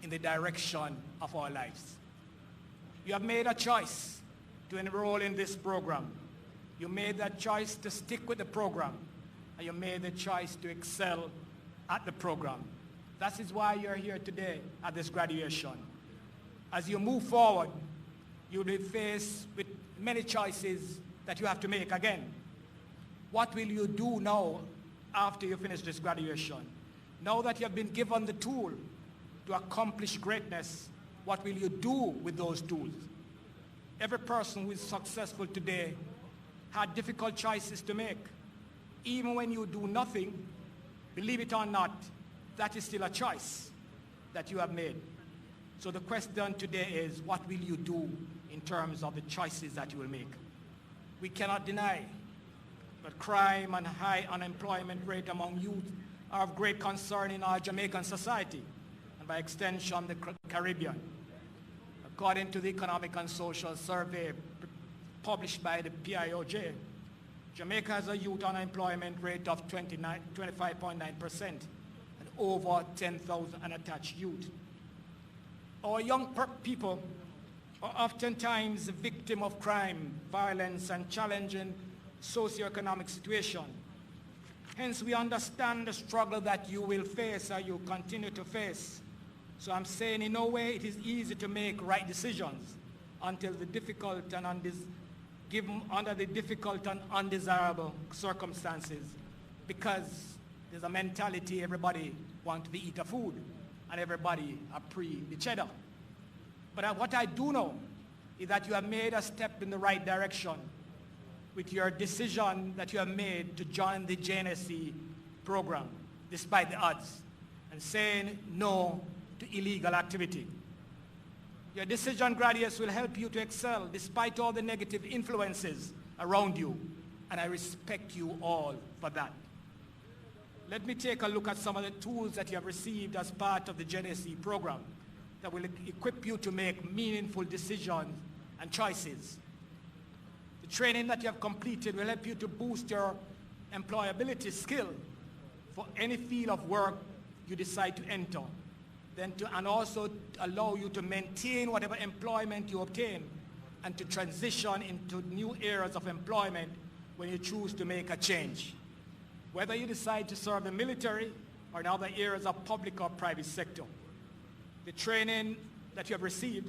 in the direction of our lives. You have made a choice to enroll in this program. You made that choice to stick with the program, and you made the choice to excel at the program. That is why you're here today at this graduation. As you move forward, you'll be faced with many choices that you have to make again. What will you do now after you finish this graduation? Now that you have been given the tool to accomplish greatness, what will you do with those tools? Every person who is successful today had difficult choices to make. Even when you do nothing, believe it or not, that is still a choice that you have made. So the question today is, what will you do in terms of the choices that you will make? We cannot deny that crime and high unemployment rate among youth are of great concern in our Jamaican society, and by extension, the Caribbean. According to the Economic and Social Survey published by the PIOJ, Jamaica has a youth unemployment rate of 25.9% and over 10,000 unattached youth. Our young people are oftentimes the victim of crime, violence, and challenging socioeconomic situation. Hence, we understand the struggle that you will face or you continue to face. So I'm saying in no way it is easy to make right decisions until the difficult and given under the difficult and undesirable circumstances, because there's a mentality everybody wants to eat a food and everybody are pre the cheddar. But what I do know is that you have made a step in the right direction with your decision that you have made to join the JNSC program, despite the odds, and saying no to illegal activity. Your decision, graduates, will help you to excel despite all the negative influences around you, and I respect you all for that. Let me take a look at some of the tools that you have received as part of the JNSC program that will equip you to make meaningful decisions and choices. The training that you have completed will help you to boost your employability skill for any field of work you decide to enter, and also allow you to maintain whatever employment you obtain and to transition into new areas of employment when you choose to make a change. Whether you decide to serve the military or in other areas of public or private sector. The training that you have received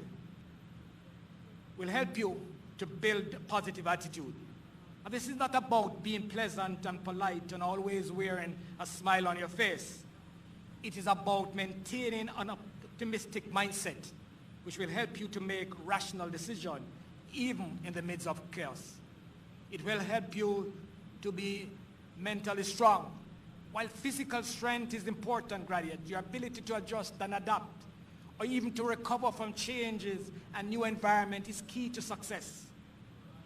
will help you to build a positive attitude. And this is not about being pleasant and polite and always wearing a smile on your face. It is about maintaining an optimistic mindset, which will help you to make rational decisions, even in the midst of chaos. It will help you to be mentally strong. While physical strength is important, graduates, your ability to adjust and adapt, or even to recover from changes and new environment is key to success.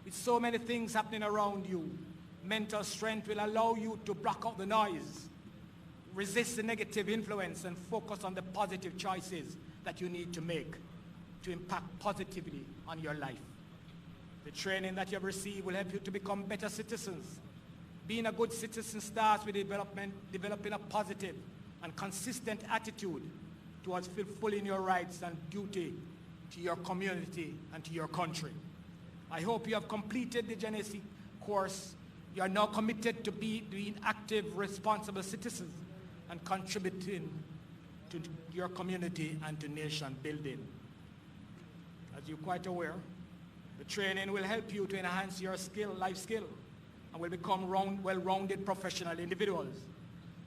With so many things happening around you, mental strength will allow you to block out the noise, resist the negative influence, and focus on the positive choices that you need to make to impact positively on your life. The training that you have received will help you to become better citizens. Being a good citizen starts with developing a positive and consistent attitude towards fulfilling your rights and duty to your community and to your country. I hope you have completed the JNSC course. You are now committed to being active, responsible citizens and contributing to your community and to nation building. As you're quite aware, the training will help you to enhance your life skill, and will become well-rounded professional individuals.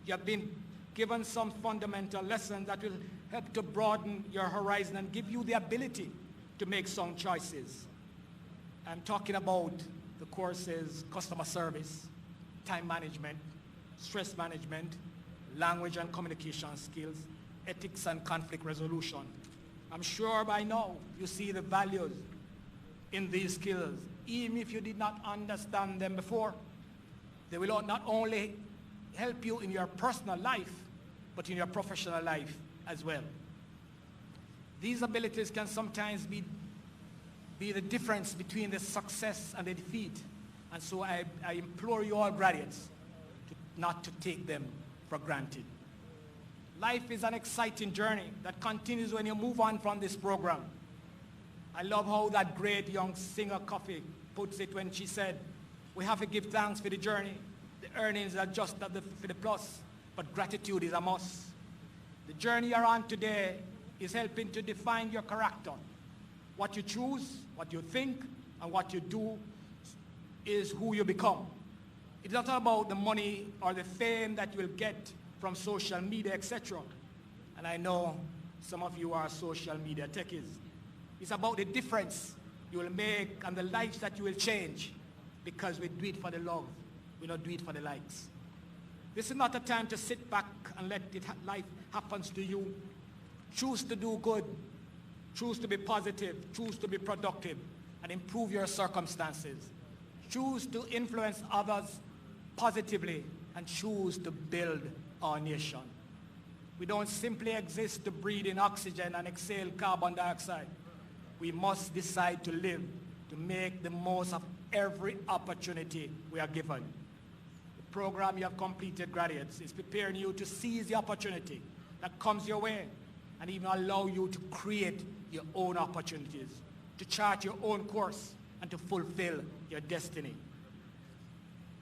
You have been given some fundamental lessons that will help to broaden your horizon and give you the ability to make sound choices. I'm talking about the courses customer service, time management, stress management, language and communication skills, ethics and conflict resolution. I'm sure by now you see the values in these skills, even if you did not understand them before. They will not only help you in your personal life, but in your professional life as well. These abilities can sometimes be the difference between the success and the defeat. And so I implore you all graduates not to take them for granted. Life is an exciting journey that continues when you move on from this program. I love how that great young singer Coffee puts it when she said, we have to give thanks for the journey. The earnings are just for the plus, but gratitude is a must. The journey you're on today is helping to define your character. What you choose, what you think, and what you do is who you become. It's not about the money or the fame that you will get from social media, etc. And I know some of you are social media techies. It's about the difference you will make and the lives that you will change, because we do it for the love. We don't do it for the likes. This is not a time to sit back and let life happen to you. Choose to do good. Choose to be positive. Choose to be productive and improve your circumstances. Choose to influence others positively and choose to build our nation. We don't simply exist to breathe in oxygen and exhale carbon dioxide. We must decide to live, to make the most of every opportunity we are given. The program you have completed, graduates, is preparing you to seize the opportunity that comes your way and even allow you to create your own opportunities, to chart your own course, and to fulfill your destiny.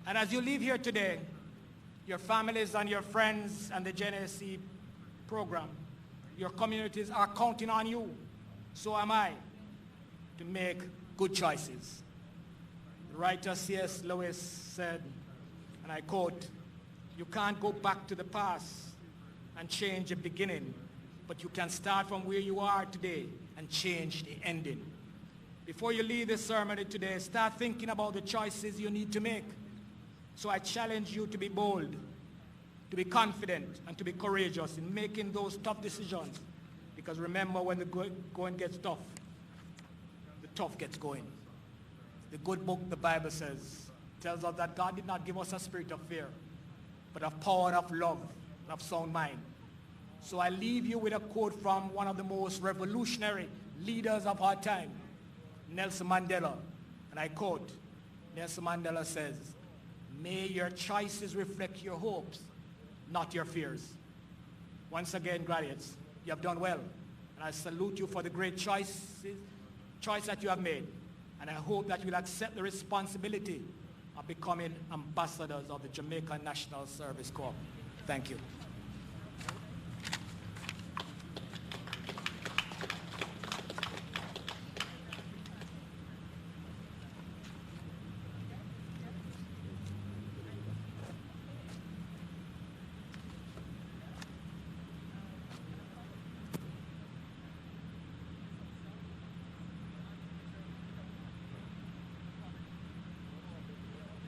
And as you leave here today, your families and your friends and the JNSC program, your communities are counting on you. So am I, to make good choices. The writer C.S. Lewis said, and I quote, "You can't go back to the past and change the beginning, but you can start from where you are today and change the ending." Before you leave this ceremony today, start thinking about the choices you need to make. So I challenge you to be bold, to be confident, and to be courageous in making those tough decisions. Because remember, when the going gets tough, the tough gets going. The good book, the Bible says, tells us that God did not give us a spirit of fear, but of power and of love and of sound mind. So I leave you with a quote from one of the most revolutionary leaders of our time, Nelson Mandela. And I quote, Nelson Mandela says, "May your choices reflect your hopes, not your fears." Once again, graduates, you have done well. And I salute you for the great choice that you have made. And I hope that you will accept the responsibility of becoming ambassadors of the Jamaica National Service Corps. Thank you.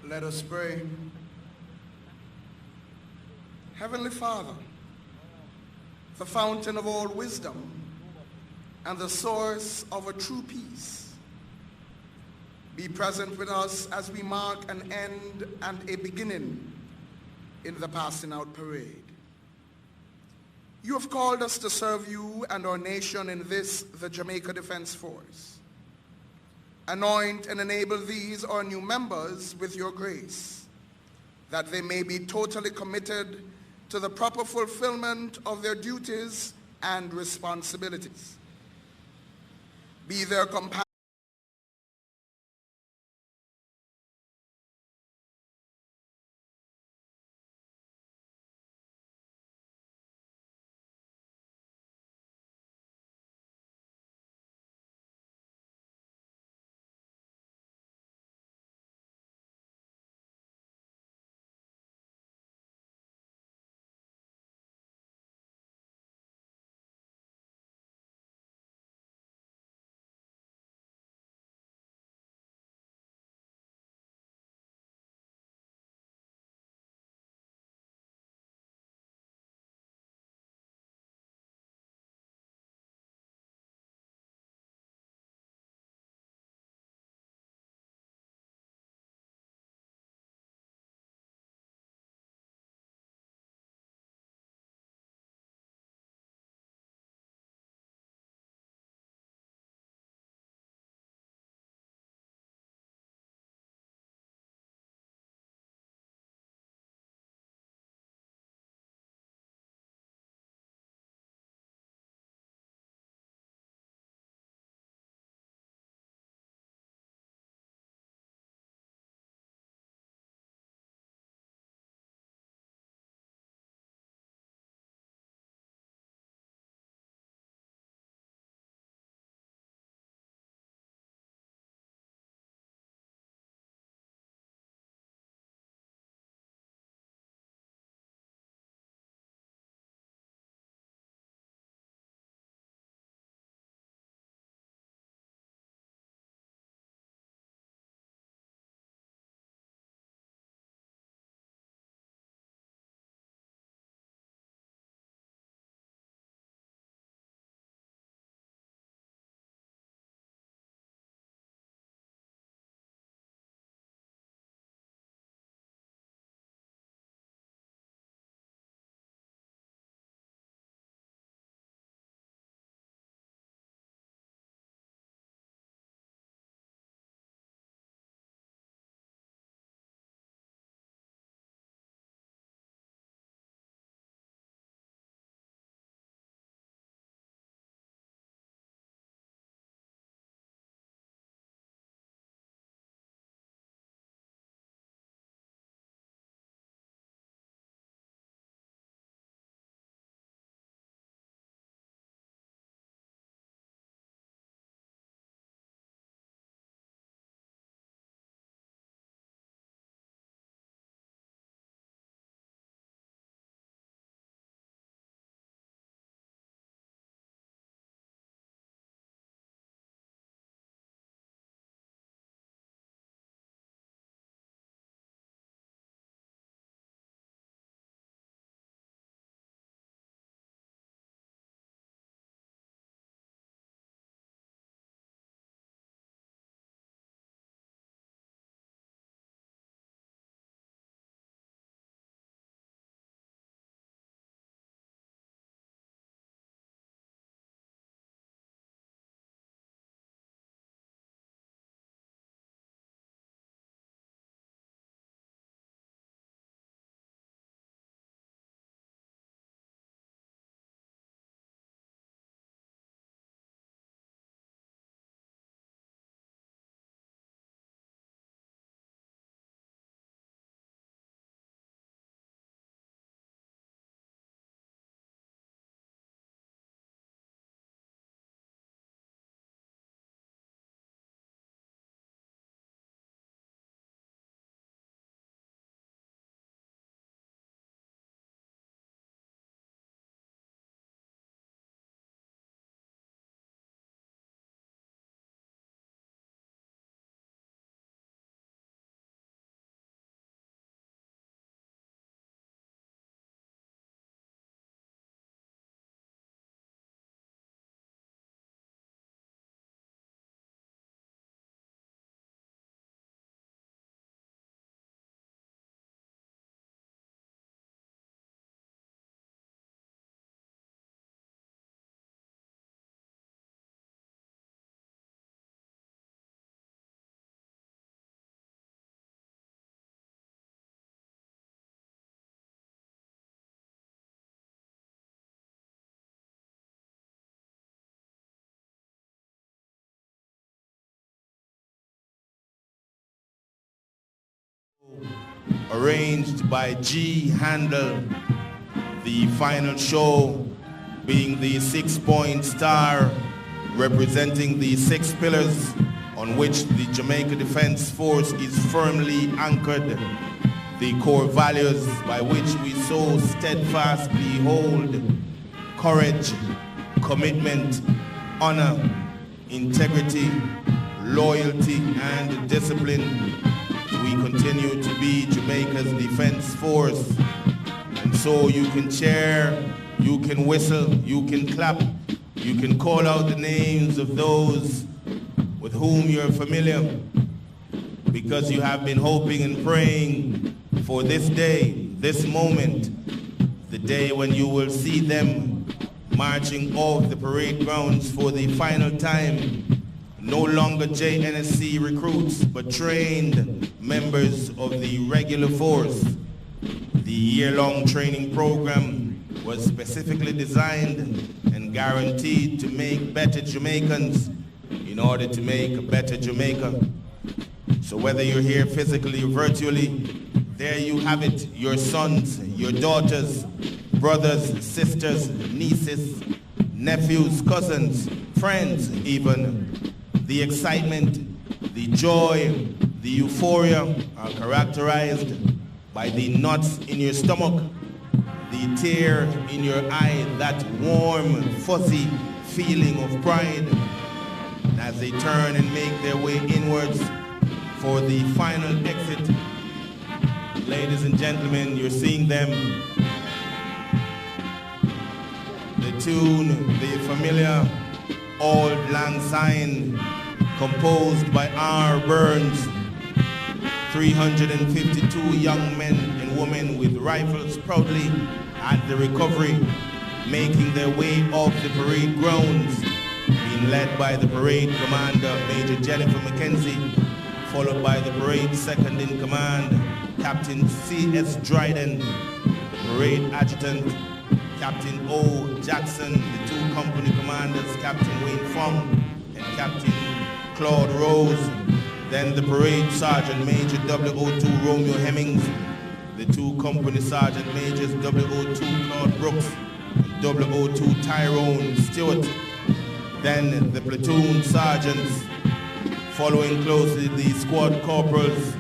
Let us pray. Heavenly Father, the fountain of all wisdom and the source of a true peace, be present with us as we mark an end and a beginning in the passing out parade. You have called us to serve you and our nation in this, the Jamaica Defense Force. Anoint and enable these, our new members, with your grace, that they may be totally committed to the proper fulfillment of their duties and responsibilities. Be their companion Arranged by G. Handel, the final show being the 6-point star representing the 6 pillars on which the Jamaica Defense Force is firmly anchored, the core values by which we so steadfastly hold: courage, commitment, honor, integrity, loyalty, and discipline. We continue to be Jamaica's Defense Force. And so you can cheer, you can whistle, you can clap, you can call out the names of those with whom you're familiar, because you have been hoping and praying for this day, this moment, the day when you will see them marching off the parade grounds for the final time. No longer JNSC recruits, but trained members of the regular force. The year-long training program was specifically designed and guaranteed to make better Jamaicans in order to make a better Jamaica. So whether you're here physically or virtually, there you have it, your sons, your daughters, brothers, sisters, nieces, nephews, cousins, friends even. The excitement, the joy, the euphoria are characterized by the knots in your stomach, the tear in your eye, that warm, fuzzy feeling of pride as they turn and make their way inwards for the final exit. Ladies and gentlemen, you're seeing them. The tune, the familiar Old Lang Syne, composed by R. Burns. 352 young men and women with rifles proudly at the recovery, making their way off the parade grounds, being led by the parade commander, Major Jennifer Mackenzie, followed by the parade second in command, Captain C.S. Dryden, the parade adjutant, Captain O. Jackson, the 2 company commanders, Captain Wayne Fong and Captain Claude Rose, then the parade sergeant major W02 Romeo Hemmings, the 2 company sergeant majors W02 Claude Brooks and W02 Tyrone Stewart, then the platoon sergeants, following closely the squad corporals,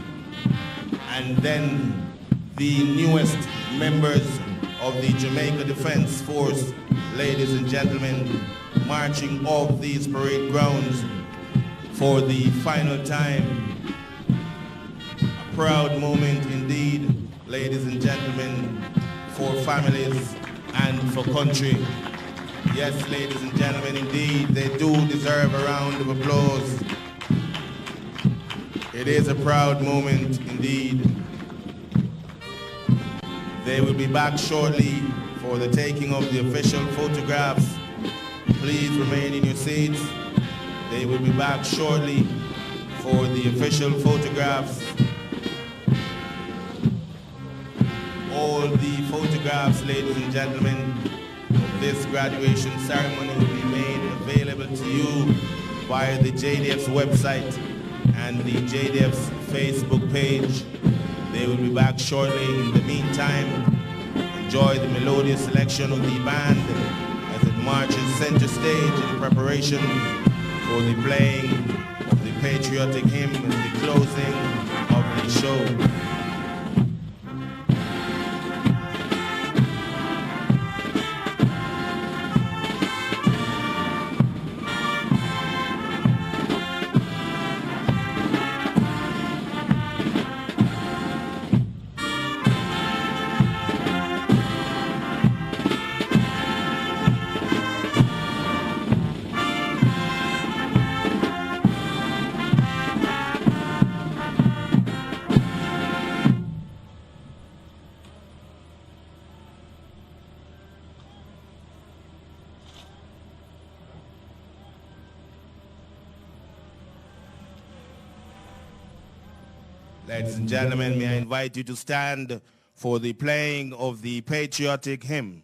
and then the newest members of the Jamaica Defense Force, ladies and gentlemen, marching off these parade grounds for the final time. A proud moment indeed, ladies and gentlemen, for families and for country. Yes, ladies and gentlemen, indeed, they do deserve a round of applause. It is a proud moment indeed. They will be back shortly for the taking of the official photographs. Please remain in your seats. They will be back shortly for the official photographs. All the photographs, ladies and gentlemen, of this graduation ceremony will be made available to you via the JDF's website and the JDF's Facebook page. They will be back shortly. In the meantime, enjoy the melodious selection of the band as it marches center stage in preparation for the playing of the patriotic hymn and the closing of the show. Ladies and gentlemen, may I invite you to stand for the playing of the patriotic hymn.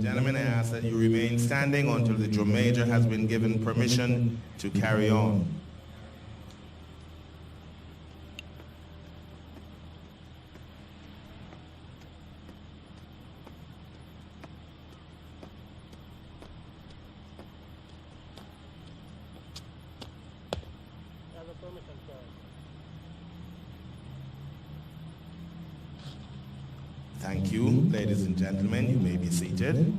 gentlemen, I ask that you remain standing until the drum major has been given permission to carry on. Thank you, ladies and gentlemen. You may be seated.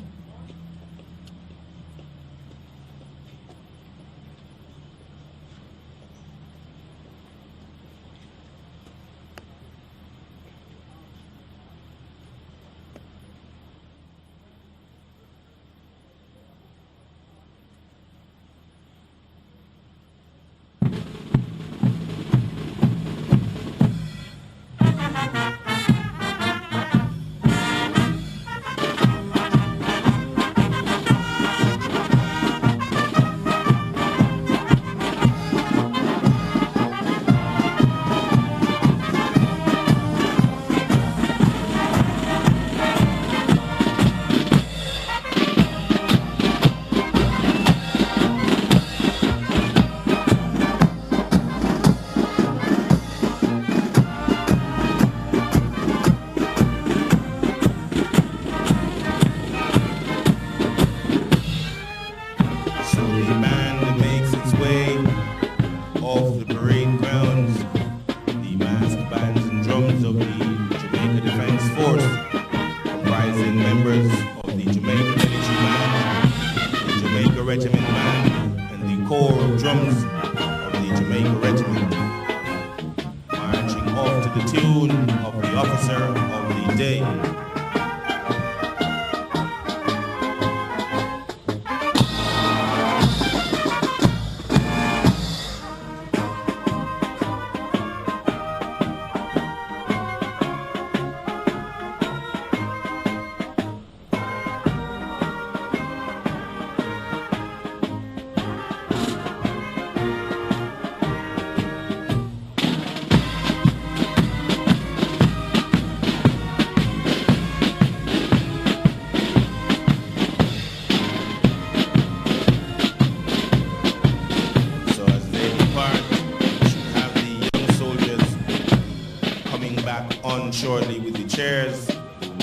Shortly with the chairs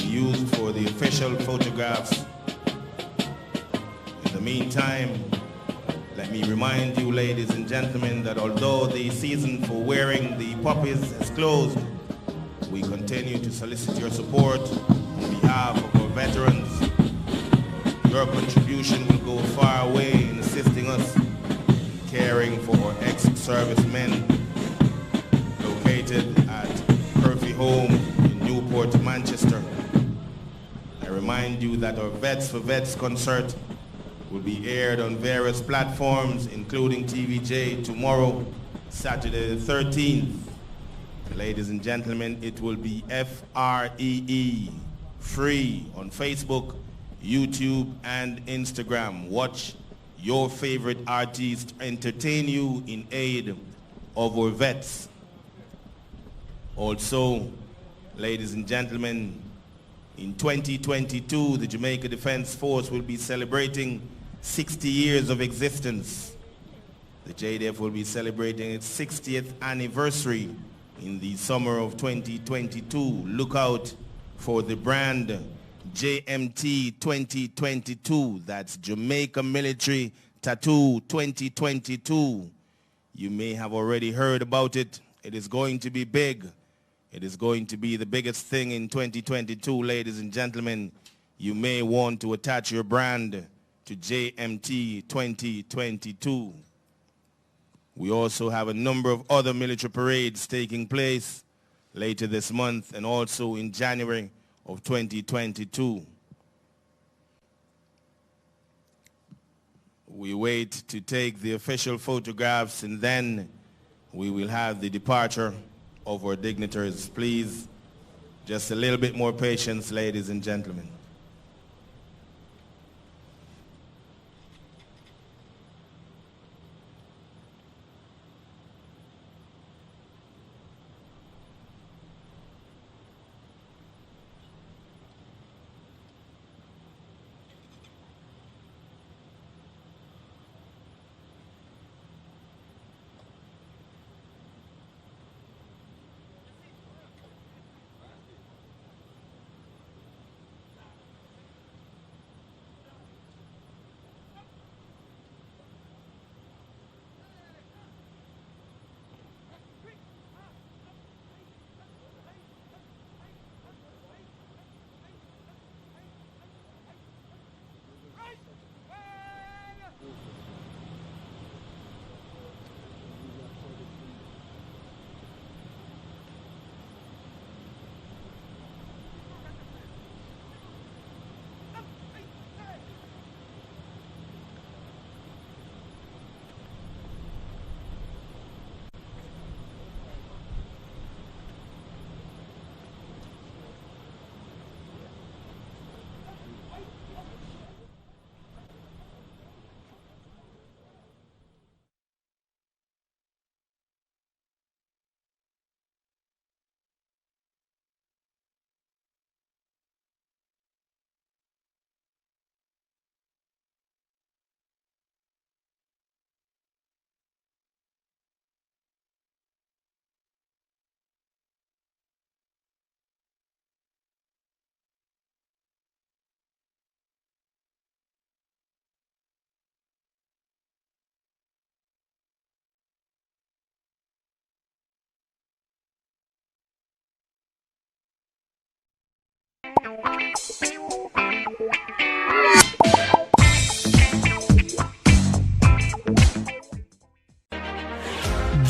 used for the official photographs. In the meantime, let me remind you, ladies and gentlemen, that although the season for wearing the poppies has closed, we continue to solicit your support on behalf of our veterans. Your contribution will go a far way in assisting us in caring for our ex-servicemen located at Curfew Home in Newport, Manchester. I remind you that our Vets for Vets concert will be aired on various platforms, including TVJ tomorrow, Saturday the 13th. Ladies and gentlemen, it will be FREE, free on Facebook, YouTube, and Instagram. Watch your favorite artist entertain you in aid of our vets. Also, ladies and gentlemen, in 2022, the Jamaica Defense Force will be celebrating 60 years of existence. The JDF will be celebrating its 60th anniversary in the summer of 2022. Look out for the brand JMT 2022. That's Jamaica Military Tattoo 2022. You may have already heard about it. It is going to be big. It is going to be the biggest thing in 2022, ladies and gentlemen. You may want to attach your brand to JMT 2022. We also have a number of other military parades taking place later this month and also in January of 2022. We wait to take the official photographs and then we will have the departure of our dignitaries. Please, just a little bit more patience, ladies and gentlemen.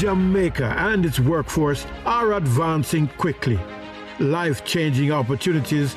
Jamaica and its workforce are advancing quickly. Life-changing opportunities